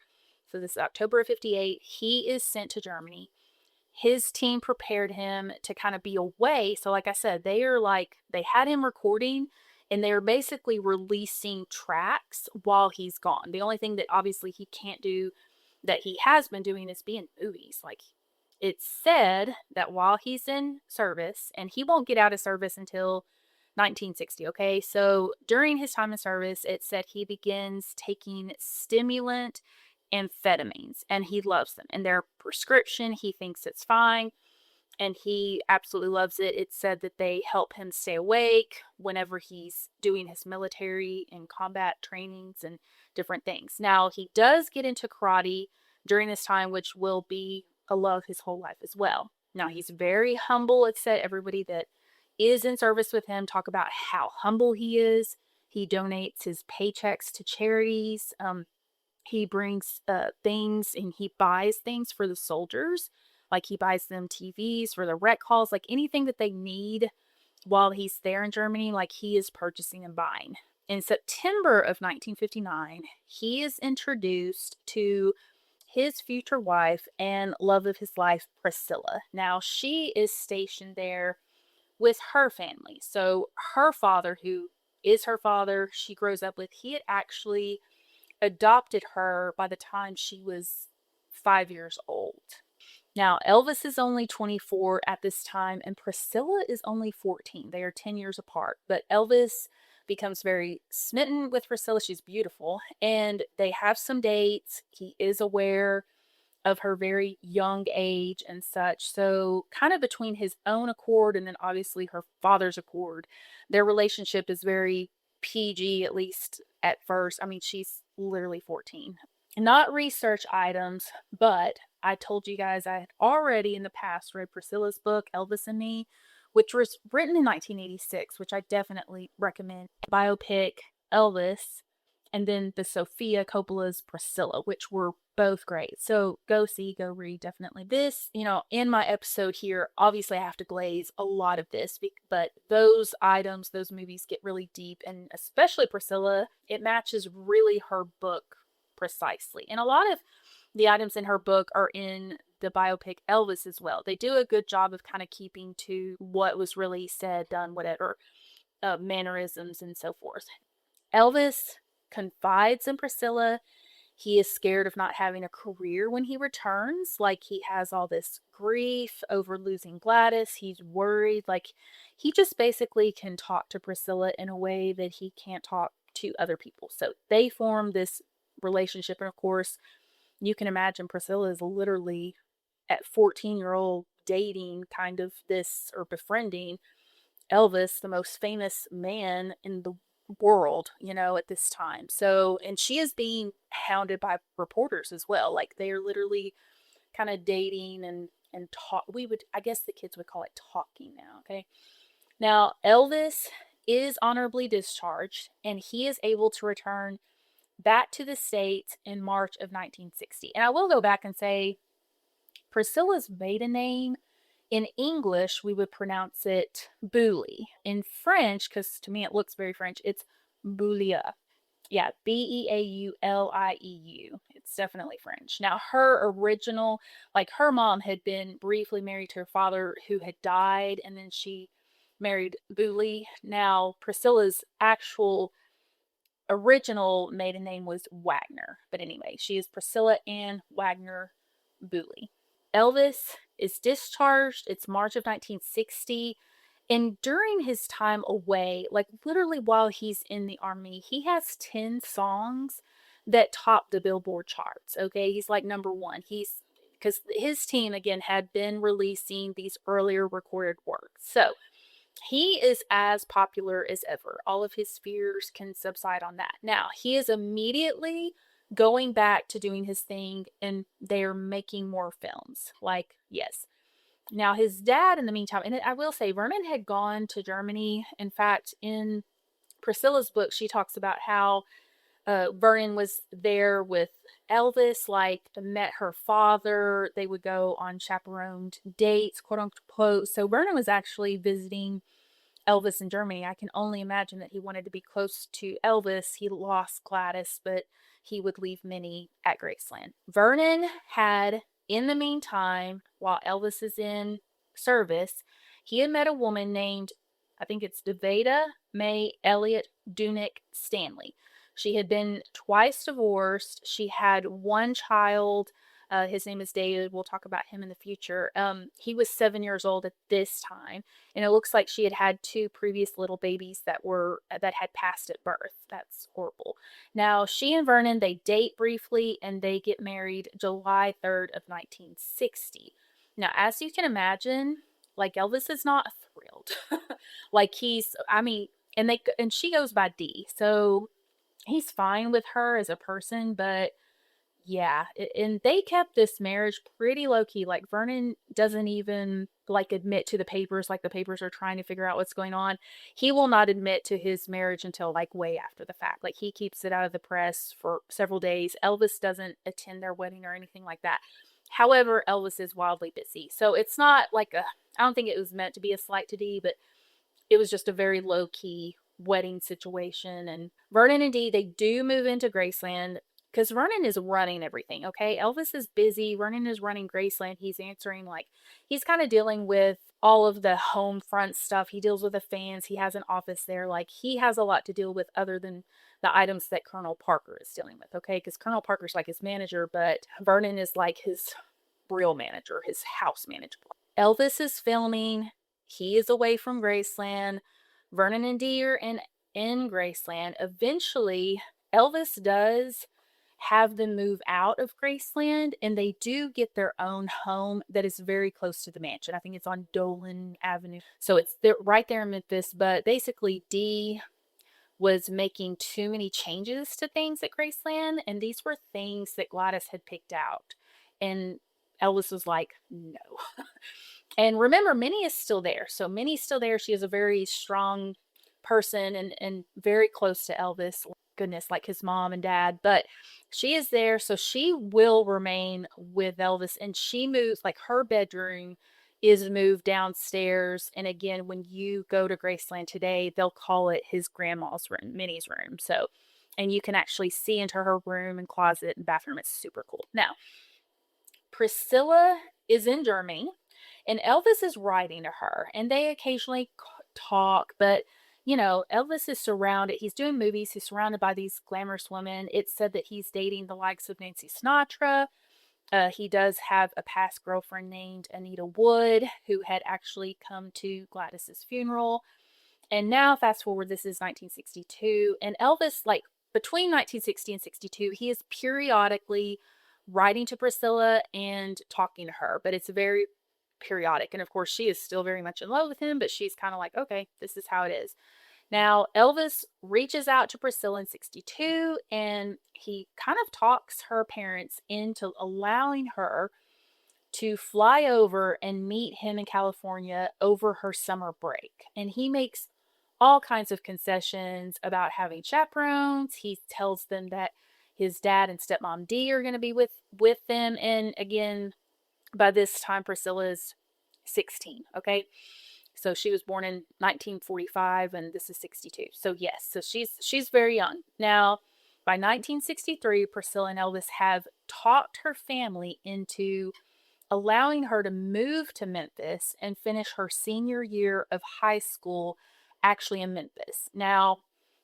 so this is October of 58, he is sent to Germany. His team prepared him to kind of be away. So like I said, they had him recording and they are basically releasing tracks while he's gone. The only thing that obviously he can't do that he has been doing is be in movies. Like, it's said that while he's in service, and he won't get out of service until 1960, okay? So during his time in service, it said he begins taking stimulant amphetamines, and he loves them. And their prescription, he thinks it's fine, and he absolutely loves it. It said that they help him stay awake whenever he's doing his military and combat trainings and different things. Now, he does get into karate during this time, which will be a love his whole life as well. Now, he's very humble. It's said everybody that is in service with him talk about how humble he is. He donates his paychecks to charities. He brings things and he buys things for the soldiers. Like he buys them TVs for the rec halls, like anything that they need while he's there in Germany, like he is purchasing and buying. In September of 1959, he is introduced to his future wife and love of his life, Priscilla. Now, she is stationed there with her family. So, her father, who is her father, she grows up with, he had actually adopted her by the time she was 5 years old. Now, Elvis is only 24 at this time, and Priscilla is only 14. They are 10 years apart. But Elvis becomes very smitten with Priscilla. She's beautiful. And they have some dates. He is aware of her very young age and such. So, kind of between his own accord and then obviously her father's accord, their relationship is very PG, at least at first. I mean, she's literally 14. Not research items, but I told you guys I had already in the past read Priscilla's book, Elvis and Me, which was written in 1986, which I definitely recommend. Biopic, Elvis, and then the Sofia Coppola's Priscilla, which were both great. So go see, go read, definitely. This, in my episode here, obviously I have to glaze a lot of this, but those items, those movies get really deep, and especially Priscilla, it matches really her book precisely. And a lot of the items in her book are in the biopic Elvis as well. They do a good job of kind of keeping to what was really said, done, whatever, mannerisms and so forth. Elvis confides in Priscilla. He is scared of not having a career when he returns. Like, he has all this grief over losing Gladys. He's worried. Like, he just basically can talk to Priscilla in a way that he can't talk to other people. So they form this relationship. And of course, you can imagine Priscilla is literally at 14-year-old dating kind of this, or befriending Elvis, the most famous man in the world, at this time. So, and she is being hounded by reporters as well. Like, they are literally kind of dating and talk. I guess the kids would call it talking now. Okay. Now, Elvis is honorably discharged and he is able to return back to the States in March of 1960. And I will go back and say Priscilla's maiden name, in English, we would pronounce it Bouli. In French, because to me it looks very French, it's Boulia. Yeah, Beaulieu. It's definitely French. Now, her original, like her mom had been briefly married to her father who had died, and then she married Bouli. Now, Priscilla's actual original maiden name was Wagner. But anyway, she is Priscilla Ann Wagner Bouli. Elvis is discharged. It's March of 1960. And during his time away, like literally while he's in the army, he has 10 songs that top the Billboard charts. Okay. He's like number one. Because his team, again, had been releasing these earlier recorded works. So he is as popular as ever. All of his fears can subside on that. Now, he is immediately going back to doing his thing, and they're making more films. Like, yes. Now, his dad, in the meantime, and I will say, Vernon had gone to Germany. In fact, in Priscilla's book, she talks about how Vernon was there with Elvis, like, met her father. They would go on chaperoned dates, quote unquote. So Vernon was actually visiting Elvis in Germany. I can only imagine that he wanted to be close to Elvis. He lost Gladys, but he would leave Minnie at Graceland. Vernon had, in the meantime, while Elvis is in service, he had met a woman named, I think it's Deveda May Elliott Dunick Stanley. She had been twice divorced. She had one child. His name is David. We'll talk about him in the future. He was 7 years old at this time, and it looks like she had had two previous little babies that had passed at birth. That's horrible. Now, she and Vernon, they date briefly, and they get married July 3rd of 1960. Now, as you can imagine, like, Elvis is not thrilled. Like, and she goes by Dee, so he's fine with her as a person, but Yeah, and they kept this marriage pretty low key. Like Vernon doesn't even like admit to the papers, like the papers are trying to figure out what's going on. He will not admit to his marriage until like way after the fact. Like he keeps it out of the press for several days. Elvis doesn't attend their wedding or anything like that. However, Elvis is wildly busy. So it's not like I don't think it was meant to be a slight to Dee, but it was just a very low key wedding situation. And Vernon and Dee, they do move into Graceland because Vernon is running everything. Okay. Elvis is busy. Vernon is running Graceland. He's answering, like, he's kind of dealing with all of the home front stuff. He deals with the fans. He has an office there. Like, he has a lot to deal with other than the items that Colonel Parker is dealing with. Okay. Because Colonel Parker's like his manager, but Vernon is like his real manager, his house manager. Elvis is filming. He is away from Graceland. Vernon and Dee are in Graceland. Eventually, Elvis does have them move out of Graceland, and they do get their own home that is very close to the mansion. I think it's on Dolan Avenue. So it's right there in Memphis. But basically, Dee was making too many changes to things at Graceland, and these were things that Gladys had picked out. And Elvis was like, no. And remember, Minnie is still there. So Minnie's still there. She is a very strong person and very close to Elvis. Goodness, like his mom and dad. But she is there. So she will remain with Elvis. And she moves, like her bedroom is moved downstairs. And again, when you go to Graceland today, they'll call it his grandma's room, Minnie's room. So, and you can actually see into her room and closet and bathroom. It's super cool. Now, Priscilla is in Germany, and Elvis is writing to her, and they occasionally talk, but Elvis is surrounded, he's doing movies, he's surrounded by these glamorous women. It's said that he's dating the likes of Nancy Sinatra. He does have a past girlfriend named Anita Wood, who had actually come to Gladys's funeral. And now, fast forward, this is 1962, and Elvis, like between 1960 and 62, he is periodically writing to Priscilla and talking to her, but it's very periodic. And of course, she is still very much in love with him, but she's kind of like, okay, this is how it is. Now, Elvis reaches out to Priscilla in 62, and he kind of talks her parents into allowing her to fly over and meet him in California over her summer break. And he makes all kinds of concessions about having chaperones. He tells them that his dad and stepmom Dee are going to be with them. And again, by this time, Priscilla is 16. Okay. So she was born in 1945 and this is 62. So yes, so she's very young. Now, by 1963, Priscilla and Elvis have talked her family into allowing her to move to Memphis and finish her senior year of high school actually in Memphis. Now,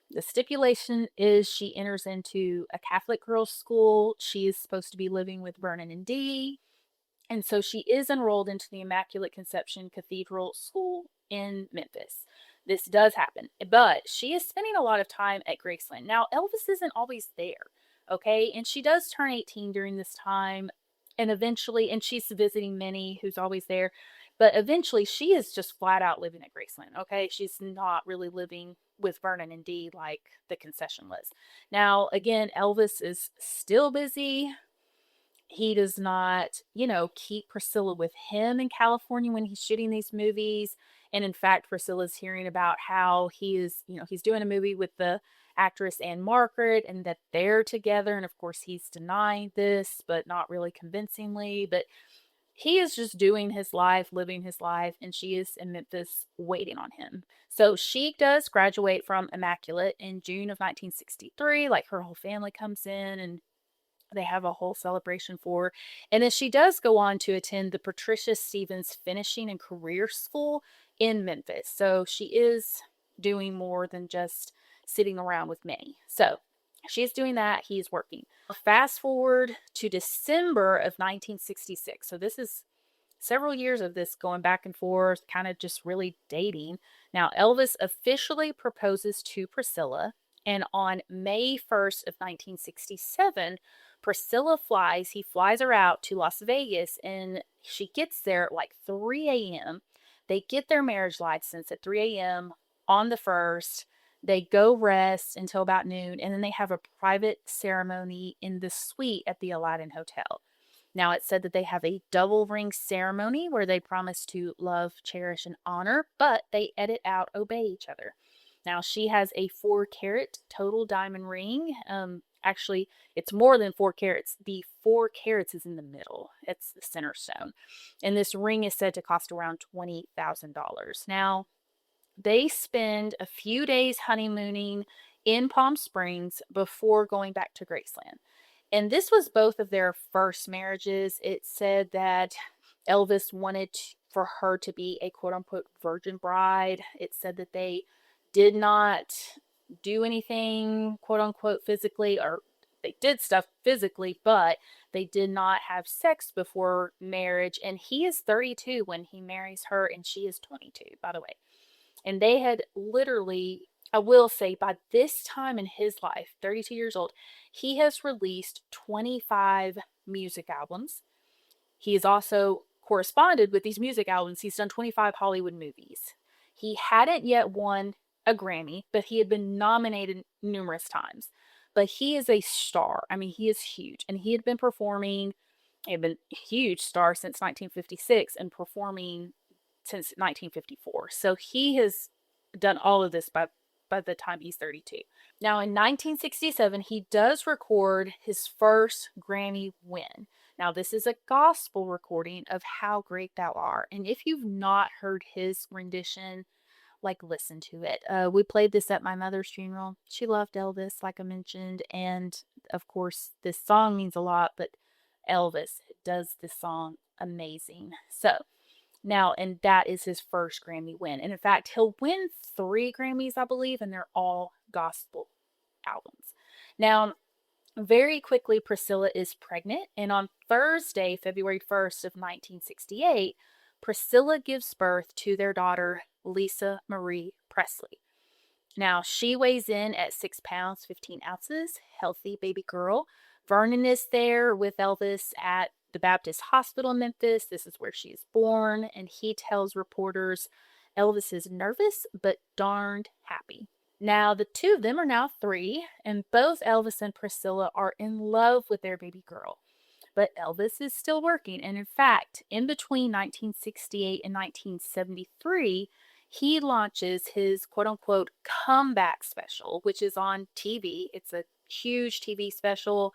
the stipulation is she enters into a Catholic girls' school. She is supposed to be living with Vernon and Dee. And so she is enrolled into the Immaculate Conception Cathedral School in Memphis. This does happen, but she is spending a lot of time at Graceland. Now, Elvis isn't always there, okay? And she does turn 18 during this time, and eventually, and she's visiting Minnie, who's always there, but eventually she is just flat out living at Graceland, okay? She's not really living with Vernon and Dee like the concession was. Now, again, Elvis is still busy. He does not, keep Priscilla with him in California when he's shooting these movies. And in fact, Priscilla's hearing about how he is, he's doing a movie with the actress Anne Margaret and that they're together. And of course, he's denying this, but not really convincingly. But he is just doing his life, living his life, and she is in Memphis waiting on him. So she does graduate from Immaculate in June of 1963. Like her whole family comes in and they have a whole celebration for her. And then she does go on to attend the Patricia Stevens Finishing and Career School in Memphis. So she is doing more than just sitting around with Minnie. So she's doing that. He's working. Fast forward to December of 1966. So this is several years of this going back and forth, kind of just really dating. Now, Elvis officially proposes to Priscilla. And on May 1st of 1967, Priscilla he flies her out to Las Vegas, and she gets there at like 3 a.m. They get their marriage license at 3 a.m. on the 1st. They go rest until about noon, and then they have a private ceremony in the suite at the Aladdin Hotel. Now, it's said that they have a double ring ceremony where they promise to love, cherish, and honor, but they edit out obey each other. Now, she has a 4 carat total diamond ring. Actually, it's more than 4 carats. The 4 carats is in the middle, it's the center stone. And this ring is said to cost around $20,000. Now, they spend a few days honeymooning in Palm Springs before going back to Graceland. And this was both of their first marriages. It said that Elvis wanted for her to be a quote unquote virgin bride. It said that they did not do anything quote unquote physically, or they did stuff physically, but they did not have sex before marriage. And he is 32 when he marries her, and she is 22, by the way. And they had literally, I will say, by this time in his life, 32 years old, he has released 25 music albums. He has also corresponded with these music albums. He's done 25 Hollywood movies. He hadn't yet won a Grammy, but he had been nominated numerous times. But he is a star. I mean, he is huge. And he had been performing, he had been a huge star since 1956 and performing since 1954. So he has done all of this by the time he's 32. Now, in 1967, he does record his first Grammy win. Now, this is a gospel recording of How Great Thou Art. And if you've not heard his rendition, like, listen to it. We played this at my mother's funeral. She loved Elvis, like I mentioned. And of course, this song means a lot, but Elvis does this song amazing. So, now, and that is his first Grammy win. And in fact, he'll win 3 Grammys, I believe, and they're all gospel albums. Now, very quickly, Priscilla is pregnant, and on Thursday, February 1st of 1968, Priscilla gives birth to their daughter, Lisa Marie Presley. Now, she weighs in at 6 pounds, 15 ounces, healthy baby girl. Vernon is there with Elvis at the Baptist Hospital in Memphis. This is where she is born, and he tells reporters Elvis is nervous but darned happy. Now, the two of them are now 3, and both Elvis and Priscilla are in love with their baby girl. But Elvis is still working, and in fact, in between 1968 and 1973, he launches his quote unquote comeback special, which is on TV. It's a huge TV special.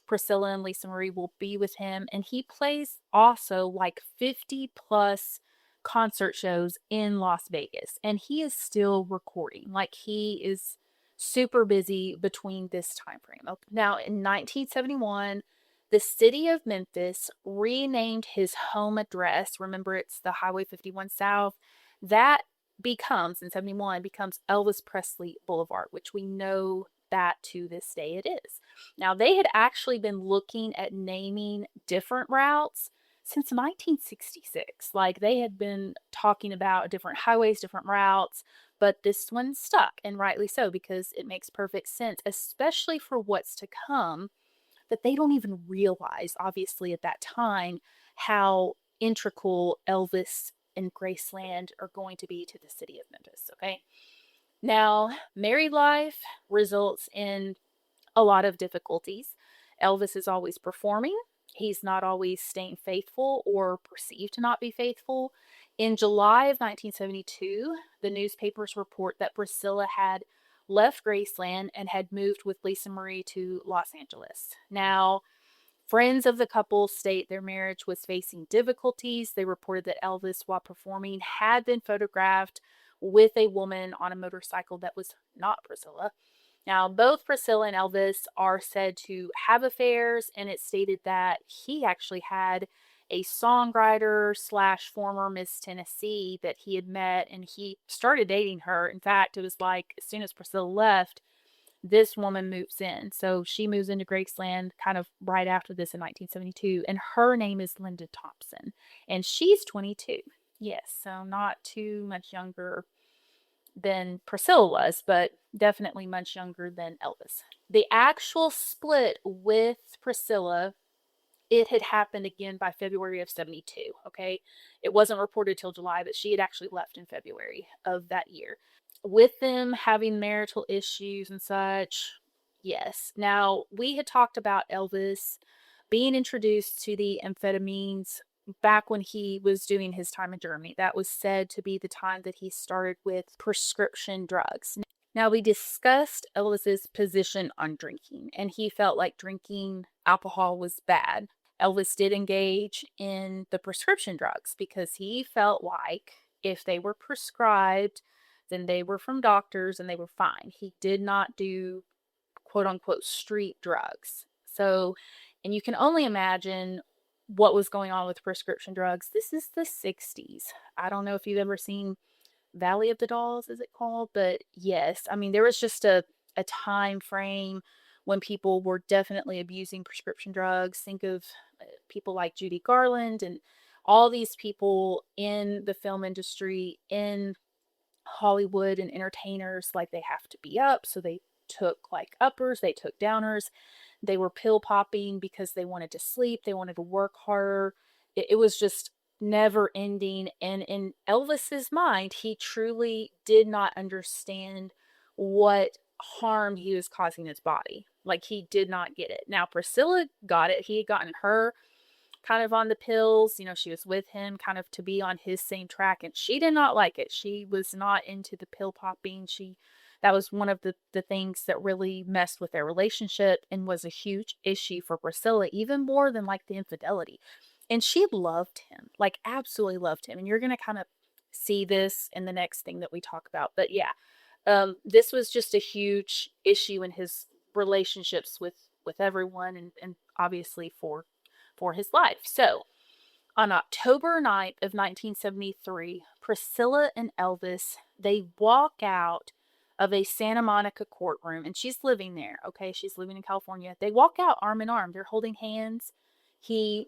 Priscilla and Lisa Marie will be with him, and he plays also like 50 plus concert shows in Las Vegas, and he is still recording. Like, he is super busy between this time frame. Now, in 1971, the city of Memphis renamed his home address. Remember, it's the Highway 51 South. That becomes, in 71, becomes Elvis Presley Boulevard, which we know that to this day it is. Now, they had actually been looking at naming different routes since 1966. Like, they had been talking about different highways, different routes, but this one stuck, and rightly so, because it makes perfect sense, especially for what's to come, that they don't even realize, obviously, at that time, how integral Elvis and Graceland are going to be to the city of Memphis, okay? Now, married life results in a lot of difficulties. Elvis is always performing. He's not always staying faithful or perceived to not be faithful. In July of 1972, the newspapers report that Priscilla had left Graceland and had moved with Lisa Marie to Los Angeles. Now, friends of the couple state their marriage was facing difficulties. They reported that Elvis, while performing, had been photographed with a woman on a motorcycle that was not Priscilla. Now, both Priscilla and Elvis are said to have affairs, and it's stated that he actually had a songwriter slash former Miss Tennessee that he had met, and he started dating her. In fact, it was like as soon as Priscilla left, this woman moves in. So she moves into Graceland kind of right after this in 1972, and her name is Linda Thompson, and she's 22. Yes, so not too much younger than Priscilla was, but definitely much younger than Elvis. The actual split with Priscilla, it had happened again by February of 72, okay? It wasn't reported till July, but she had actually left in February of that year. with them having marital issues and such, yes. Now, we had talked about Elvis being introduced to the amphetamines back when he was doing his time in Germany. That was said to be the time that he started with prescription drugs. Now, we discussed Elvis's position on drinking, and he felt like drinking alcohol was bad. Elvis did engage in the prescription drugs because he felt like if they were prescribed, then they were from doctors and they were fine. He did not do quote unquote street drugs. So, and you can only imagine what was going on with prescription drugs. This is the 60s. I don't know if you've ever seen Valley of the Dolls, is it called? But yes, I mean, there was just a time frame when people were definitely abusing prescription drugs. Think of people like Judy Garland and all these people in the film industry, in Hollywood, and entertainers. Like, they have to be up, so they took like uppers, they took downers, they were pill popping because they wanted to sleep, they wanted to work harder. It was just never ending. And in Elvis's mind, he truly did not understand what harm he was causing his body. Like, he did not get it. Now, Priscilla got it. He had gotten her kind of on the pills. She was with him kind of to be on his same track, and she did not like it. She was not into the pill popping. That was one of the things that really messed with their relationship and was a huge issue for Priscilla, even more than like the infidelity. And she loved him, like absolutely loved him. And you're going to kind of see this in the next thing that we talk about. But yeah, this was just a huge issue in his relationships with everyone, and obviously for his life. So, on October 9th of 1973, Priscilla and Elvis, they walk out of a Santa Monica courtroom, and she's living there, okay? She's living in California. They walk out arm in arm. They're holding hands. He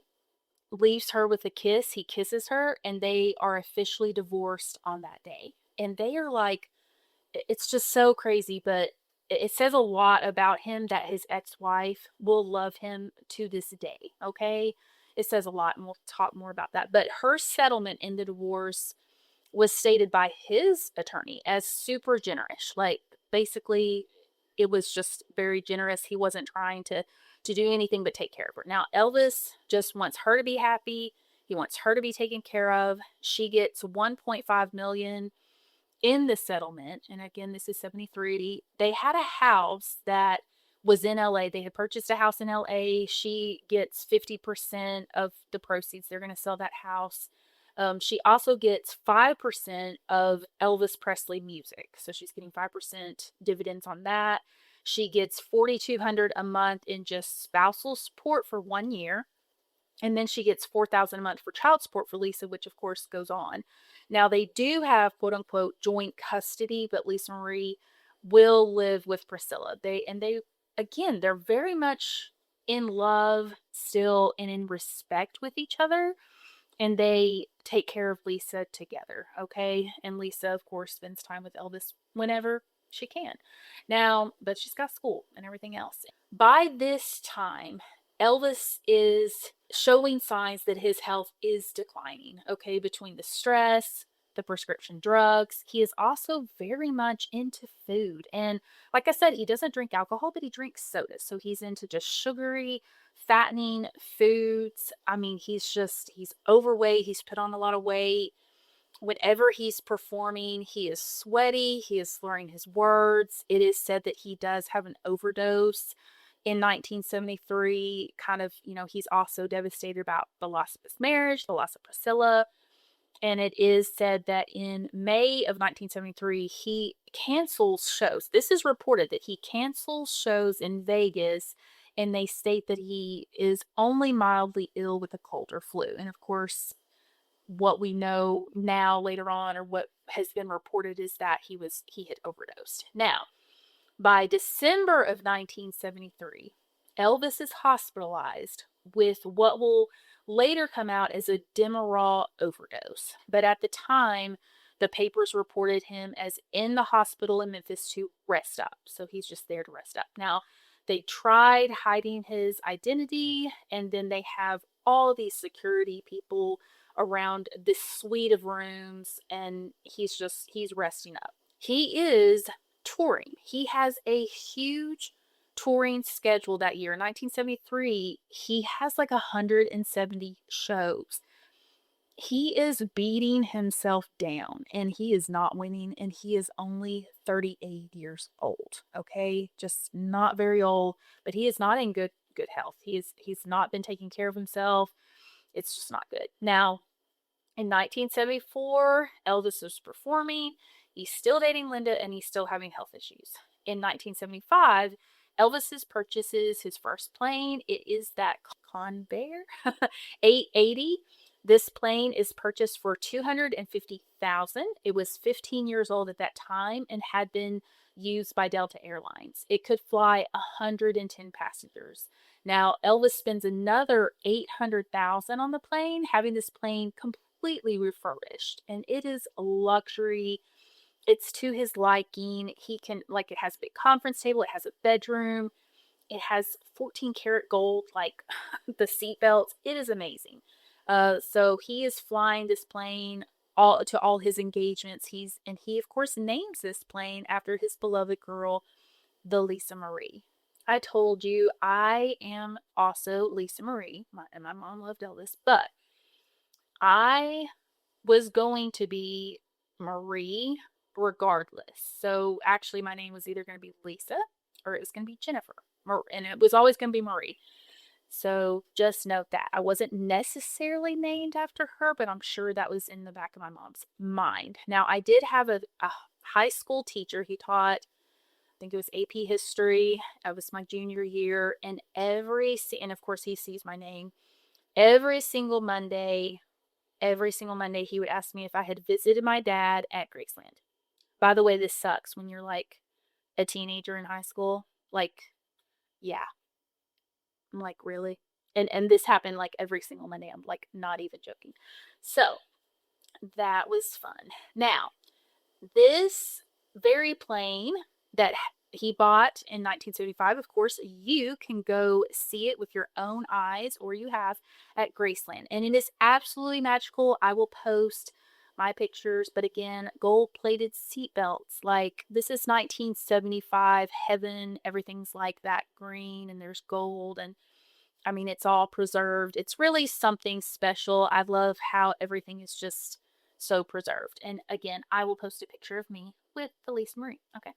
leaves her with a kiss. He kisses her, and they are officially divorced on that day. And they are like, it's just so crazy, but it says a lot about him that his ex-wife will love him to this day, okay? It says a lot, and we'll talk more about that. But her settlement in the divorce was stated by his attorney as super generous. Like, basically, it was just very generous. He wasn't trying to do anything but take care of her. Now, Elvis just wants her to be happy. He wants her to be taken care of. She gets 1.5 million in the settlement. And again, this is 73. They had a house that was in LA. They had purchased a house in LA. She gets 50% of the proceeds. They're going to sell that house. She also gets 5% of Elvis Presley music. So she's getting 5% dividends on that. She gets $4,200 a month in just spousal support for 1 year. And then she gets $4,000 a month for child support for Lisa, which of course goes on. Now, they do have quote unquote joint custody, but Lisa Marie will live with Priscilla. They again, they're very much in love still and in respect with each other, and they take care of Lisa together, okay? And Lisa, of course, spends time with Elvis whenever she can. Now, but she's got school and everything else. By this time, Elvis is showing signs that his health is declining, okay? Between the stress, the prescription drugs, he is also very much into food. And like I said, he doesn't drink alcohol, but he drinks soda. So he's into just sugary, fattening foods. I mean, he's overweight. He's put on a lot of weight. Whenever he's performing, he is sweaty. He is slurring his words. It is said that he does have an overdose in 1973. Kind of, he's also devastated about the loss of his marriage, the loss of Priscilla. And it is said that in May of 1973, he cancels shows. This is reported that he cancels shows in Vegas, and they state that he is only mildly ill with a cold or flu. And of course, what we know now later on, or what has been reported, is that he had overdosed. Now, by December of 1973, Elvis is hospitalized with what will later come out as a Demerol overdose. But at the time, the papers reported him as in the hospital in Memphis to rest up. So he's just there to rest up. Now, they tried hiding his identity, and then they have all these security people around this suite of rooms, and he's resting up. He is touring. He has a huge touring schedule that year. In 1973, he has like 170 shows. He is beating himself down and he is not winning, and he is only 38 years old. Okay, just not very old, but he is not in good health. He's not been taking care of himself. It's just not good. Now, in 1974, Elvis was performing. He's still dating Linda and he's still having health issues. In 1975, Elvis purchases his first plane. It is that Convair 880. This plane is purchased for $250,000. It was 15 years old at that time and had been used by Delta Airlines. It could fly 110 passengers. Now, Elvis spends another $800,000 on the plane, having this plane completely refurbished, and it is a luxury. It's to his liking. He can, like, it has a big conference table, it has a bedroom, it has 14 karat gold, like the seat belts. It is amazing. So he is flying this plane all his engagements. He of course names this plane after his beloved girl, the Lisa Marie. I told you I am also Lisa Marie, and my mom loved Elvis, but I was going to be Marie regardless. So actually, my name was either going to be Lisa or it was going to be Jennifer, and it was always going to be Marie. So just note that I wasn't necessarily named after her, but I'm sure that was in the back of my mom's mind. Now, I did have a high school teacher. He taught, I think it was AP history. It was my junior year, and and of course he sees my name every single Monday. Every single Monday, he would ask me if I had visited my dad at Graceland. By the way, this sucks when you're like a teenager in high school. Like, yeah, I'm like, really? And this happened like every single Monday. I'm like not even joking. So that was fun. Now, this very plane that he bought in 1975, of course, you can go see it with your own eyes, or you have at Graceland. And it is absolutely magical. I will post my pictures, but again, gold plated seatbelts. Like, this is 1975 heaven. Everything's like that green, and there's gold, and I mean, it's all preserved. It's really something special. I love how everything is just so preserved. And again, I will post a picture of me with the Lisa Marie. Okay.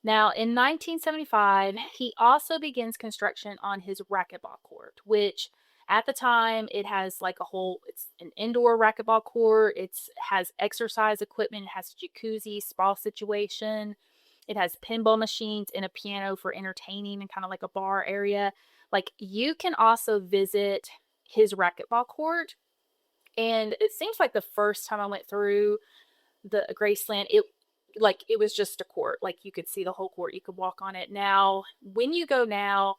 Now, in 1975, he also begins construction on his racquetball court, which at the time it's an indoor racquetball court. It has exercise equipment, it has a jacuzzi, spa situation. It has pinball machines and a piano for entertaining and kind of like a bar area. Like, you can also visit his racquetball court. And it seems like the first time I went through the Graceland, it was just a court. Like, you could see the whole court. You could walk on it. Now, when you go now,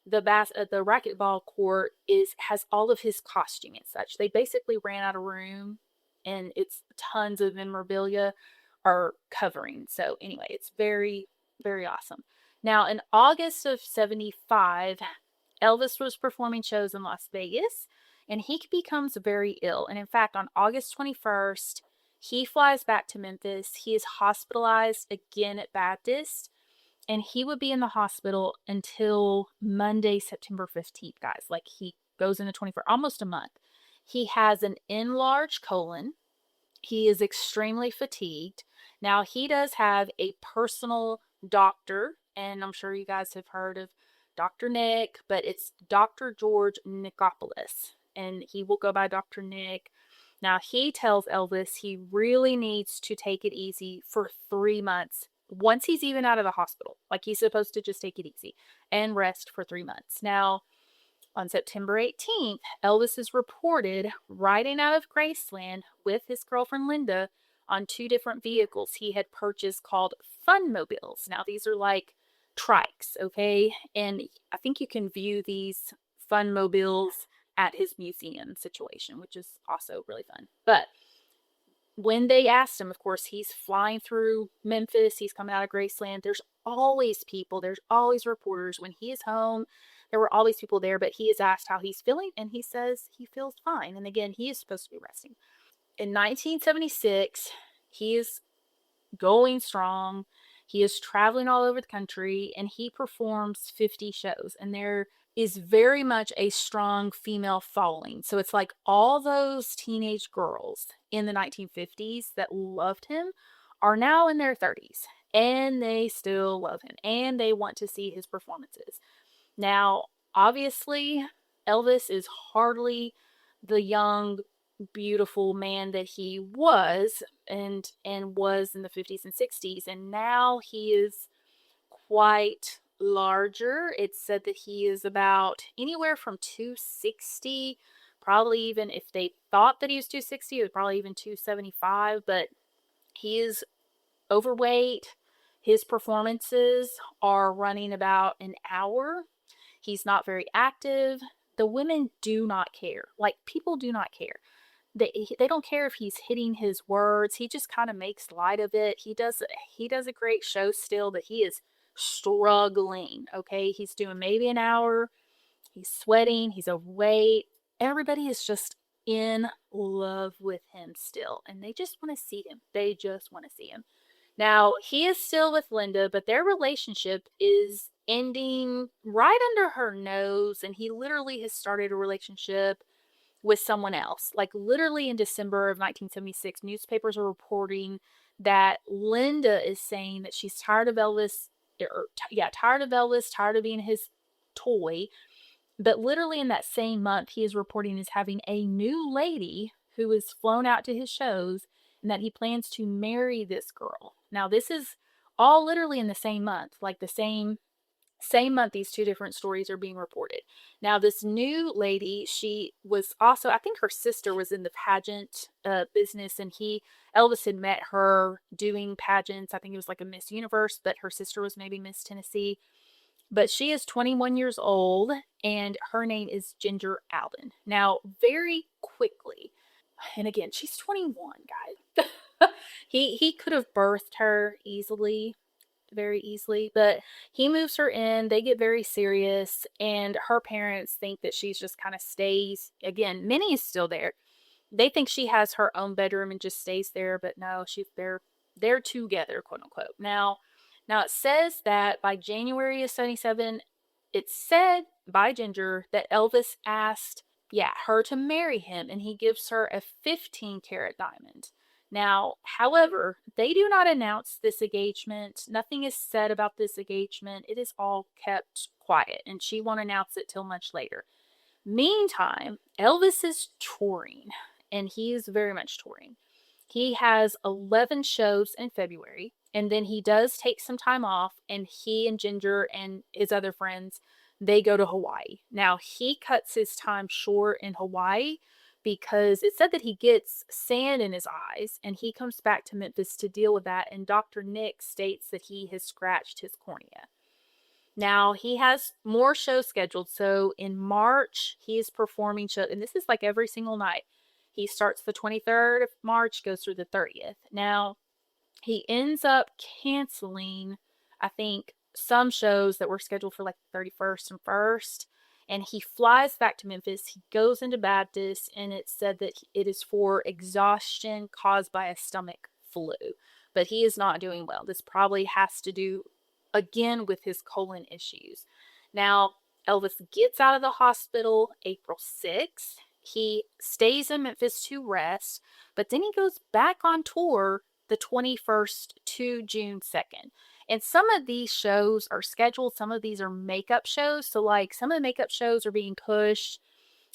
the racquetball court has all of his costume and such. They basically ran out of room, and it's tons of memorabilia are covering. So anyway, it's very, very awesome. Now, in August of 75, Elvis was performing shows in Las Vegas, and he becomes very ill. And in fact, on August 21st, he flies back to Memphis. He is hospitalized again at Baptist, and he would be in the hospital until Monday, September 15th, guys. Like, he goes into 24, almost a month. He has an enlarged colon. He is extremely fatigued. Now, he does have a personal doctor, and I'm sure you guys have heard of Dr. Nick, but it's Dr. George Nickopoulos, and he will go by Dr. Nick. Now, he tells Elvis he really needs to take it easy for 3 months once he's even out of the hospital. Like, he's supposed to just take it easy and rest for 3 months. Now, on September 18th, Elvis is reported riding out of Graceland with his girlfriend Linda on 2 different vehicles he had purchased called Fun Mobiles. Now, these are like trikes, okay? And I think you can view these Fun Mobiles at his museum situation, which is also really fun. But when they asked him, of course, he's flying through Memphis, he's coming out of Graceland. There's always people, there's always reporters. When he is home, there were always people there, but he is asked how he's feeling, and he says he feels fine. And again, he is supposed to be resting. In 1976, he is going strong. He is traveling all over the country and he performs 50 shows. And there is very much a strong female following. So it's like all those teenage girls in the 1950s that loved him are now in their 30s and they still love him and they want to see his performances. Now, obviously, Elvis is hardly the young, beautiful man that he was and was in the 50s and 60s, and now he is quite larger. It's said that he is about anywhere from 260, probably even if they thought that he was 260, it was probably even 275, but he is overweight. His performances are running about an hour. He's not very active. The women do not care. Like, people do not care. They don't care if he's hitting his words. He just kind of makes light of it. He does a great show still, but he is struggling. Okay, he's doing maybe an hour. He's sweating. He's overweight. Everybody is just in love with him still, and they just want to see him. They just want to see him. Now, he is still with Linda, but their relationship is ending right under her nose, and he literally has started a relationship with someone else. Like, literally in December of 1976, newspapers are reporting that Linda is saying that she's tired of Elvis, tired of Elvis, tired of being his toy. But literally in that same month, he is reporting as having a new lady who is flown out to his shows and that he plans to marry this girl. Now, this is all literally in the same month, like the same month these two different stories are being reported. Now, this new lady, she was also, I think her sister was in the pageant business, and Elvis had met her doing pageants. I think it was like a Miss Universe, but her sister was maybe Miss Tennessee. But she is 21 years old, and her name is Ginger Alden. Now, very quickly, and again, she's 21, guys. He could have birthed her easily, very easily, but he moves her in. They get very serious, and her parents think that she's just kind of stays. Again, Minnie is still there. They think she has her own bedroom and just stays there, but no, they're together, quote unquote. Now it says that by January of 77, it's said by Ginger that Elvis asked, her to marry him, and he gives her a 15-carat diamond. Now, however, they do not announce this engagement. Nothing is said about this engagement. It is all kept quiet, and she won't announce it till much later. Meantime, Elvis is touring, and he is very much touring. He has 11 shows in February, and then he does take some time off, and he and Ginger and his other friends, they go to Hawaii. Now, he cuts his time short in Hawaii because it said that he gets sand in his eyes, and he comes back to Memphis to deal with that, and Dr. Nick states that he has scratched his cornea. Now, he has more shows scheduled. So in March, he is performing shows, and this is like every single night. He starts the 23rd of March, goes through the 30th. Now, he ends up canceling, I think, some shows that were scheduled for like the 31st and 1st. And he flies back to Memphis. He goes into Baptist, and it's said that it is for exhaustion caused by a stomach flu. But he is not doing well. This probably has to do, again, with his colon issues. Now, Elvis gets out of the hospital April 6th. He stays in Memphis to rest, but then he goes back on tour the 21st to June 2nd. And some of these shows are scheduled. Some of these are makeup shows. So, like, some of the makeup shows are being pushed.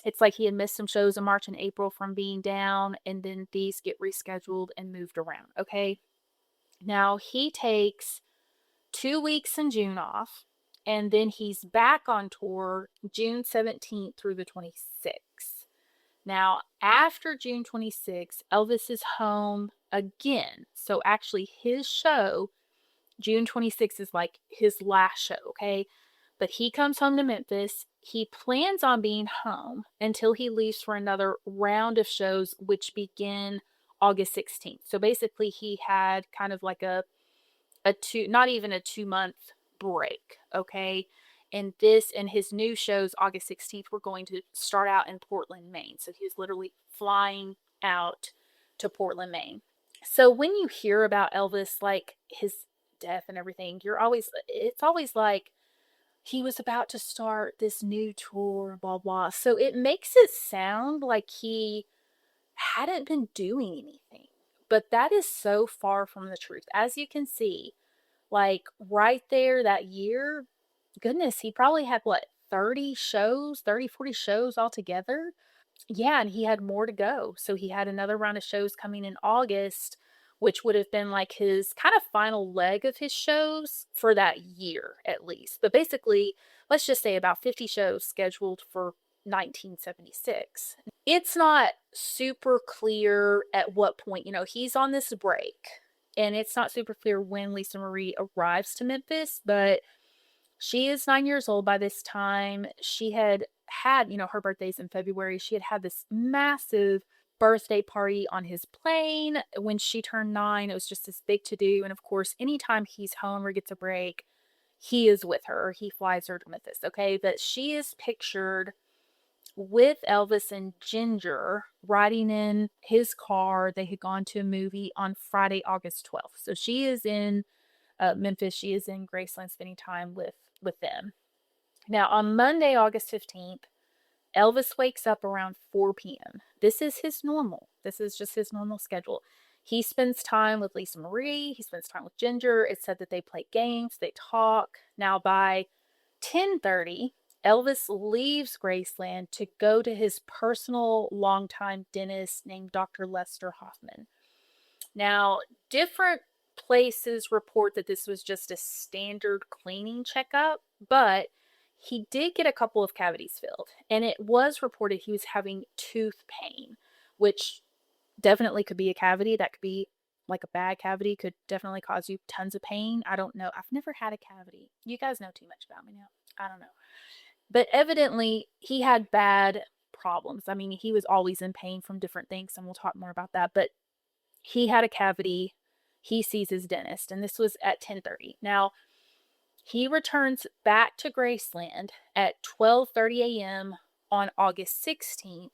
It's like he had missed some shows in March and April from being down, and then these get rescheduled and moved around. Okay. Now, he takes 2 weeks in June off, and then he's back on tour June 17th through the 26th. Now, after June 26th, Elvis is home again. So, actually, his show, June 26th, is like his last show, okay? But he comes home to Memphis. He plans on being home until he leaves for another round of shows, which begin August 16th. So, basically, he had kind of like not even a 2 month break, okay? And his new shows, August 16th, were going to start out in Portland, Maine. So he was literally flying out to Portland, Maine. So when you hear about Elvis, like his death and everything, it's always like he was about to start this new tour, blah, blah. So it makes it sound like he hadn't been doing anything. But that is so far from the truth. As you can see, like right there that year, goodness, he probably had what, 30 shows, 30, 40 shows altogether? Yeah, and he had more to go. So he had another round of shows coming in August, which would have been like his kind of final leg of his shows for that year at least. But basically, let's just say about 50 shows scheduled for 1976. It's not super clear at what point, he's on this break. And it's not super clear when Lisa Marie arrives to Memphis, but she is 9 years old by this time. She had, her birthday's in February. She had this massive birthday party on his plane when she turned 9. It was just this big to do. And of course, anytime he's home or gets a break, he is with her. He flies her to Memphis. Okay. But she is pictured with Elvis and Ginger riding in his car. They had gone to a movie on Friday, August 12th. So she is in Memphis. She is in Graceland spending time with them. Now, on Monday, August 15th, Elvis wakes up around 4 p.m. This is his normal. This is just his normal schedule. He spends time with Lisa Marie. He spends time with Ginger. It's said that they play games. They talk. Now, by 10:30, Elvis leaves Graceland to go to his personal longtime dentist named Dr. Lester Hoffman. Now, different places report that this was just a standard cleaning checkup, but he did get a couple of cavities filled, and it was reported he was having tooth pain, which definitely could be a cavity. That could be like a bad cavity, could definitely cause you tons of pain. I don't know. I've never had a cavity. You guys know too much about me now. I don't know. But evidently, he had bad problems. I mean, he was always in pain from different things, and we'll talk more about that. But he had a cavity. He sees his dentist, and this was at 10:30. Now, he returns back to Graceland at 12:30 a.m. on August 16th,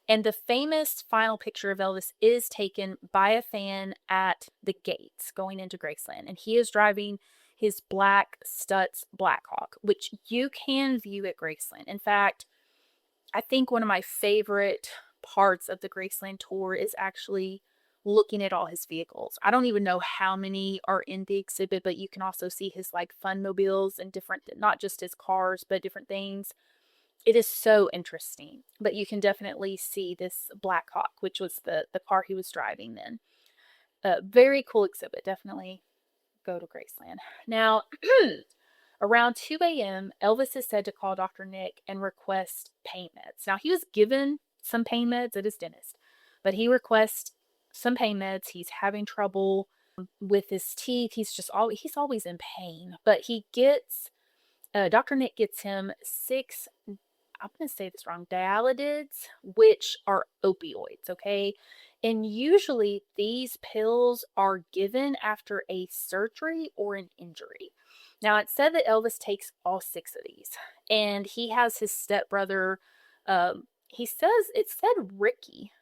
and the famous final picture of Elvis is taken by a fan at the gates going into Graceland, and he is driving his black Stutz Blackhawk, which you can view at Graceland. In fact, I think one of my favorite parts of the Graceland tour is actually looking at all his vehicles. I don't even know how many are in the exhibit, but you can also see his like fun mobiles and different, not just his cars, but different things. It is so interesting, but you can definitely see this Black Hawk, which was the car he was driving then. Very cool exhibit. Definitely go to Graceland. Now, around 2 a.m., Elvis is said to call Dr. Nick and request pain meds. Now, he was given some pain meds at his dentist, but he requests some pain meds. He's having trouble with his teeth. He's always in pain, but Dr. Nick gets him 6, I'm going to say this wrong, dialidids, which are opioids, okay? And usually these pills are given after a surgery or an injury. Now, it said that Elvis takes all 6 of these, and he has his stepbrother, it said Ricky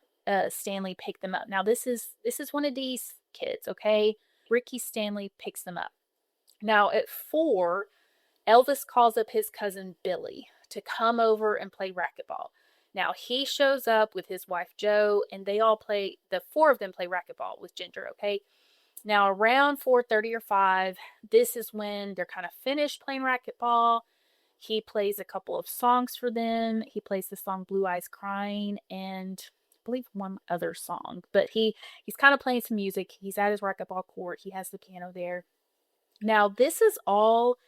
Stanley picked them up. Now, this is one of these kids, okay? Ricky Stanley picks them up. Now, at 4, Elvis calls up his cousin Billy to come over and play racquetball. Now, he shows up with his wife Jo, and the 4 of them play racquetball with Ginger, okay? Now, around 4:30 or 5, this is when they're kind of finished playing racquetball. He plays a couple of songs for them. He plays the song Blue Eyes Crying and I believe one other song. But he's kind of playing some music. He's at his racquetball court. He has the piano there. Now, this is all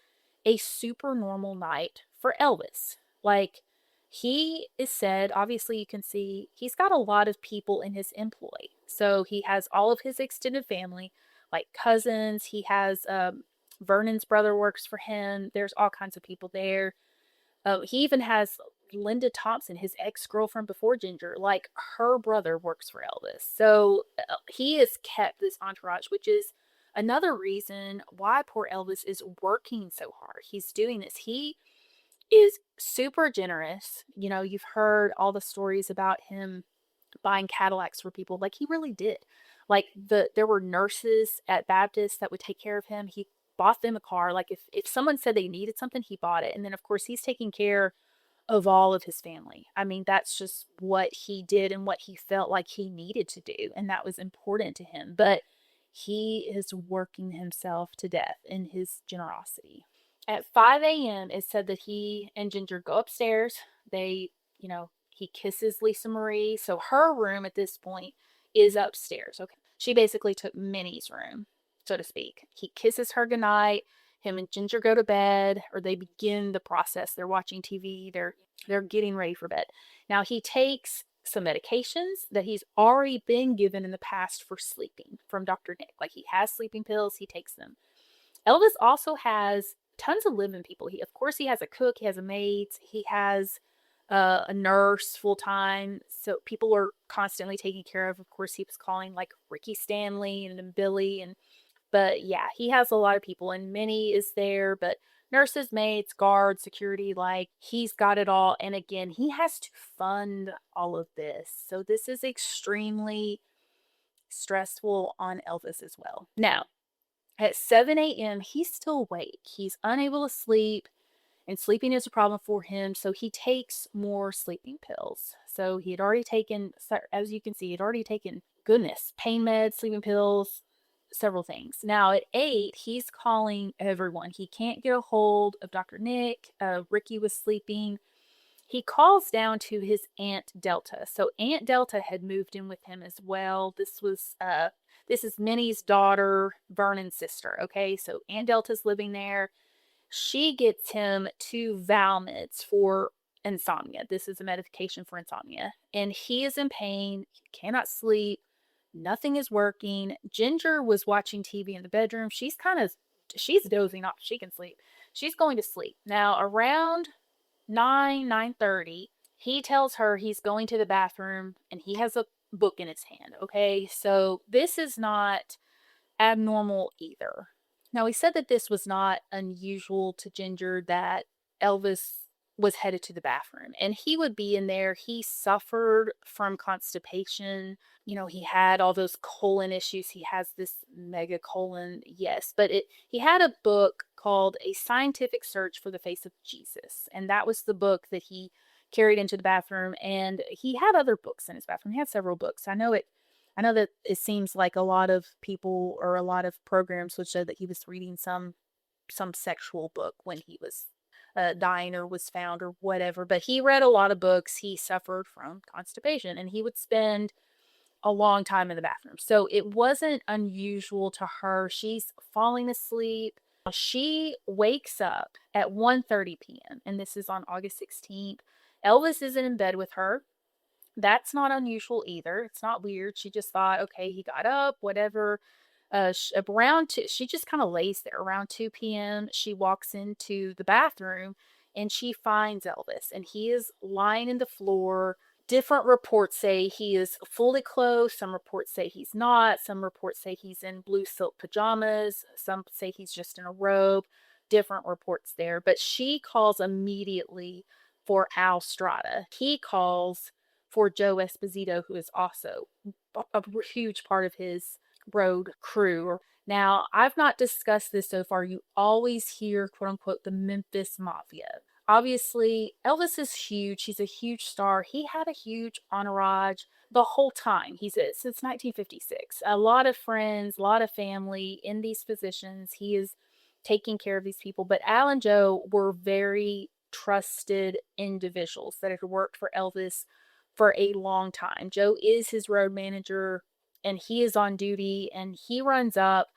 a super normal night for Elvis. Like, he is said, obviously, you can see he's got a lot of people in his employ. So he has all of his extended family, like cousins. He has Vernon's brother works for him. There's all kinds of people there. He even has Linda Thompson, his ex-girlfriend before Ginger, like her brother works for Elvis. So he has kept this entourage, which is another reason why poor Elvis is working so hard. He's doing this. He is super generous. You've heard all the stories about him buying Cadillacs for people. Like, he really did. Like, there were nurses at Baptist that would take care of him. He bought them a car. Like, if someone said they needed something, he bought it. And then, of course, he's taking care of all of his family. I mean, that's just what he did and what he felt like he needed to do, and that was important to him. But he is working himself to death in his generosity. At 5 a.m., it said that he and Ginger go upstairs. They, he kisses Lisa Marie. So her room at this point is upstairs. Okay. She basically took Minnie's room, so to speak. He kisses her goodnight. Him and Ginger go to bed, or they begin the process. They're watching TV. They're getting ready for bed. Now he takes some medications that he's already been given in the past for sleeping from Dr. Nick. Like, he has sleeping pills, he takes them. Elvis also has tons of living people. Of course, he has a cook, he has a maid, he has a nurse full time. So people are constantly taken care of. Of course, he was calling like Ricky Stanley and then Billy, but yeah, he has a lot of people, and Minnie is there, but nurses, maids, guards, security, like, he's got it all. And again, he has to fund all of this. So this is extremely stressful on Elvis as well. Now, at 7 a.m., he's still awake. He's unable to sleep, and sleeping is a problem for him. So he takes more sleeping pills. So he had already taken, as you can see, he'd already taken, goodness, pain meds, sleeping pills, several things. Now at 8, he's calling everyone. He can't get a hold of Dr. Nick. Ricky was sleeping. He calls down to his Aunt Delta. So Aunt Delta had moved in with him as well. This is Minnie's daughter, Vernon's sister. Okay, so Aunt Delta's living there. She gets him 2 Valmeds for insomnia. This is a medication for insomnia, and he is in pain. He cannot sleep. Nothing is working. Ginger was watching TV in the bedroom. She's dozing off. She can sleep. She's going to sleep. Now, around 9:30, he tells her he's going to the bathroom, and he has a book in his hand. Okay, so this is not abnormal either. Now, he said that this was not unusual to Ginger, that Elvis was headed to the bathroom, and he would be in there. He suffered from constipation. He had all those colon issues. He has this mega colon, yes, but he had a book called A Scientific Search for the Face of Jesus, and that was the book that he carried into the bathroom. And he had other books in his bathroom. He had several books. I know that it seems like a lot of people or a lot of programs would show that he was reading some sexual book when he was dying or was found or whatever. But he read a lot of books. He suffered from constipation, and he would spend a long time in the bathroom. So it wasn't unusual to her. She's falling asleep. She wakes up at 1:30 p.m., and this is on August 16th. Elvis isn't in bed with her. That's not unusual either. It's not weird. She just thought, okay, he got up, whatever. Around 2, she just kind of lays there. Around 2 p.m., she walks into the bathroom, and she finds Elvis, and he is lying in the floor. Different reports say he is fully clothed. Some reports say he's not. Some reports say he's in blue silk pajamas. Some say he's just in a robe. Different reports there. But she calls immediately for Al Strada. He calls for Joe Esposito, who is also a huge part of his road crew. Now, I've not discussed this so far. You always hear, quote unquote, the Memphis Mafia. Obviously, Elvis is huge. He's a huge star. He had a huge entourage the whole time. Since 1956. A lot of friends, a lot of family in these positions. He is taking care of these people. But Al and Joe were very trusted individuals that had worked for Elvis for a long time. Joe is his road manager, and he is on duty, and he runs up.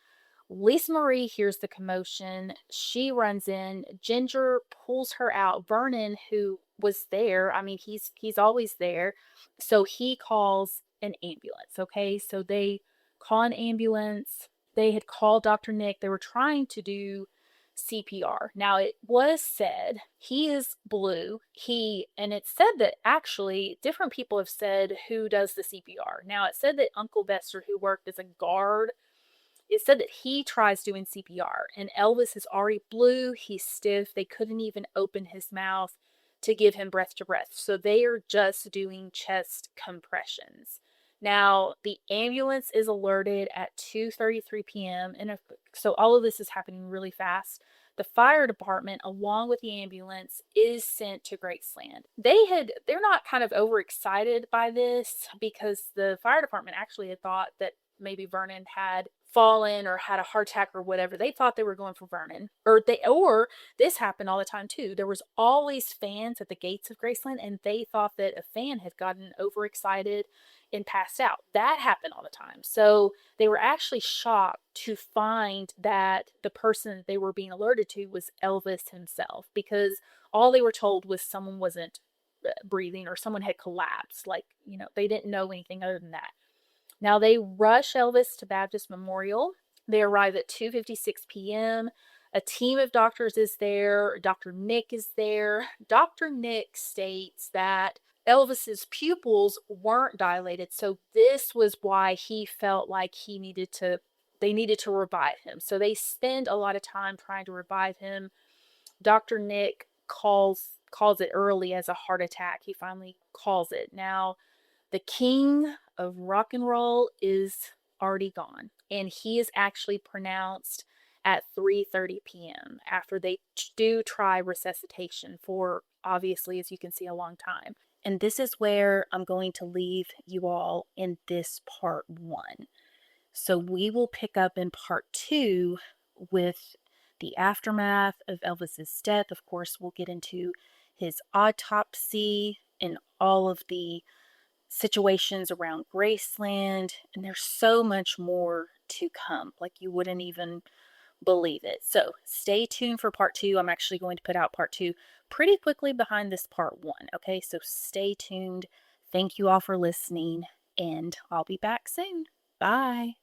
Lisa Marie hears the commotion. She runs in. Ginger pulls her out. Vernon, who was there, I mean, he's always there. So he calls an ambulance. Okay, so they call an ambulance. They had called Dr. Nick. They were trying to do CPR. Now, it was said he is blue. And it said that actually different people have said who does the CPR. Now, it said that Uncle Bester, who worked as a guard, it said that he tries doing CPR, and Elvis is already blue. He's stiff. They couldn't even open his mouth. to give him breath to breath. So they are just doing chest compressions. Now, the ambulance is alerted at 2:33 p.m. and so all of this is happening really fast. The fire department, along with the ambulance, is sent to Graceland. They're not kind of overexcited by this because the fire department actually had thought that maybe Vernon had fallen or had a heart attack or whatever. They thought they were going for Vernon. Or this happened all the time too. There was always fans at the gates of Graceland, and they thought that a fan had gotten overexcited and passed out. That happened all the time. So they were actually shocked to find that the person that they were being alerted to was Elvis himself, because all they were told was someone wasn't breathing or someone had collapsed. Like, they didn't know anything other than that. Now they rush Elvis to Baptist Memorial. They arrive at 2:56 p.m. A team of doctors is there. Dr. Nick is there. Dr. Nick states that Elvis's pupils weren't dilated, so this was why he felt like they needed to revive him. So they spend a lot of time trying to revive him. Dr. Nick calls it early as a heart attack. He finally calls it. Now, the king of rock and roll is already gone, and he is actually pronounced at 3:30 p.m. after they do try resuscitation for, obviously, as you can see, a long time. And this is where I'm going to leave you all in this part 1. So we will pick up in part 2 with the aftermath of Elvis's death. Of course, we'll get into his autopsy and all of the situations around Graceland, and there's so much more to come. Like, you wouldn't even believe it. So stay tuned for part 2. I'm actually going to put out part 2 pretty quickly behind this part 1. Okay, so stay tuned. Thank you all for listening, and I'll be back soon. Bye.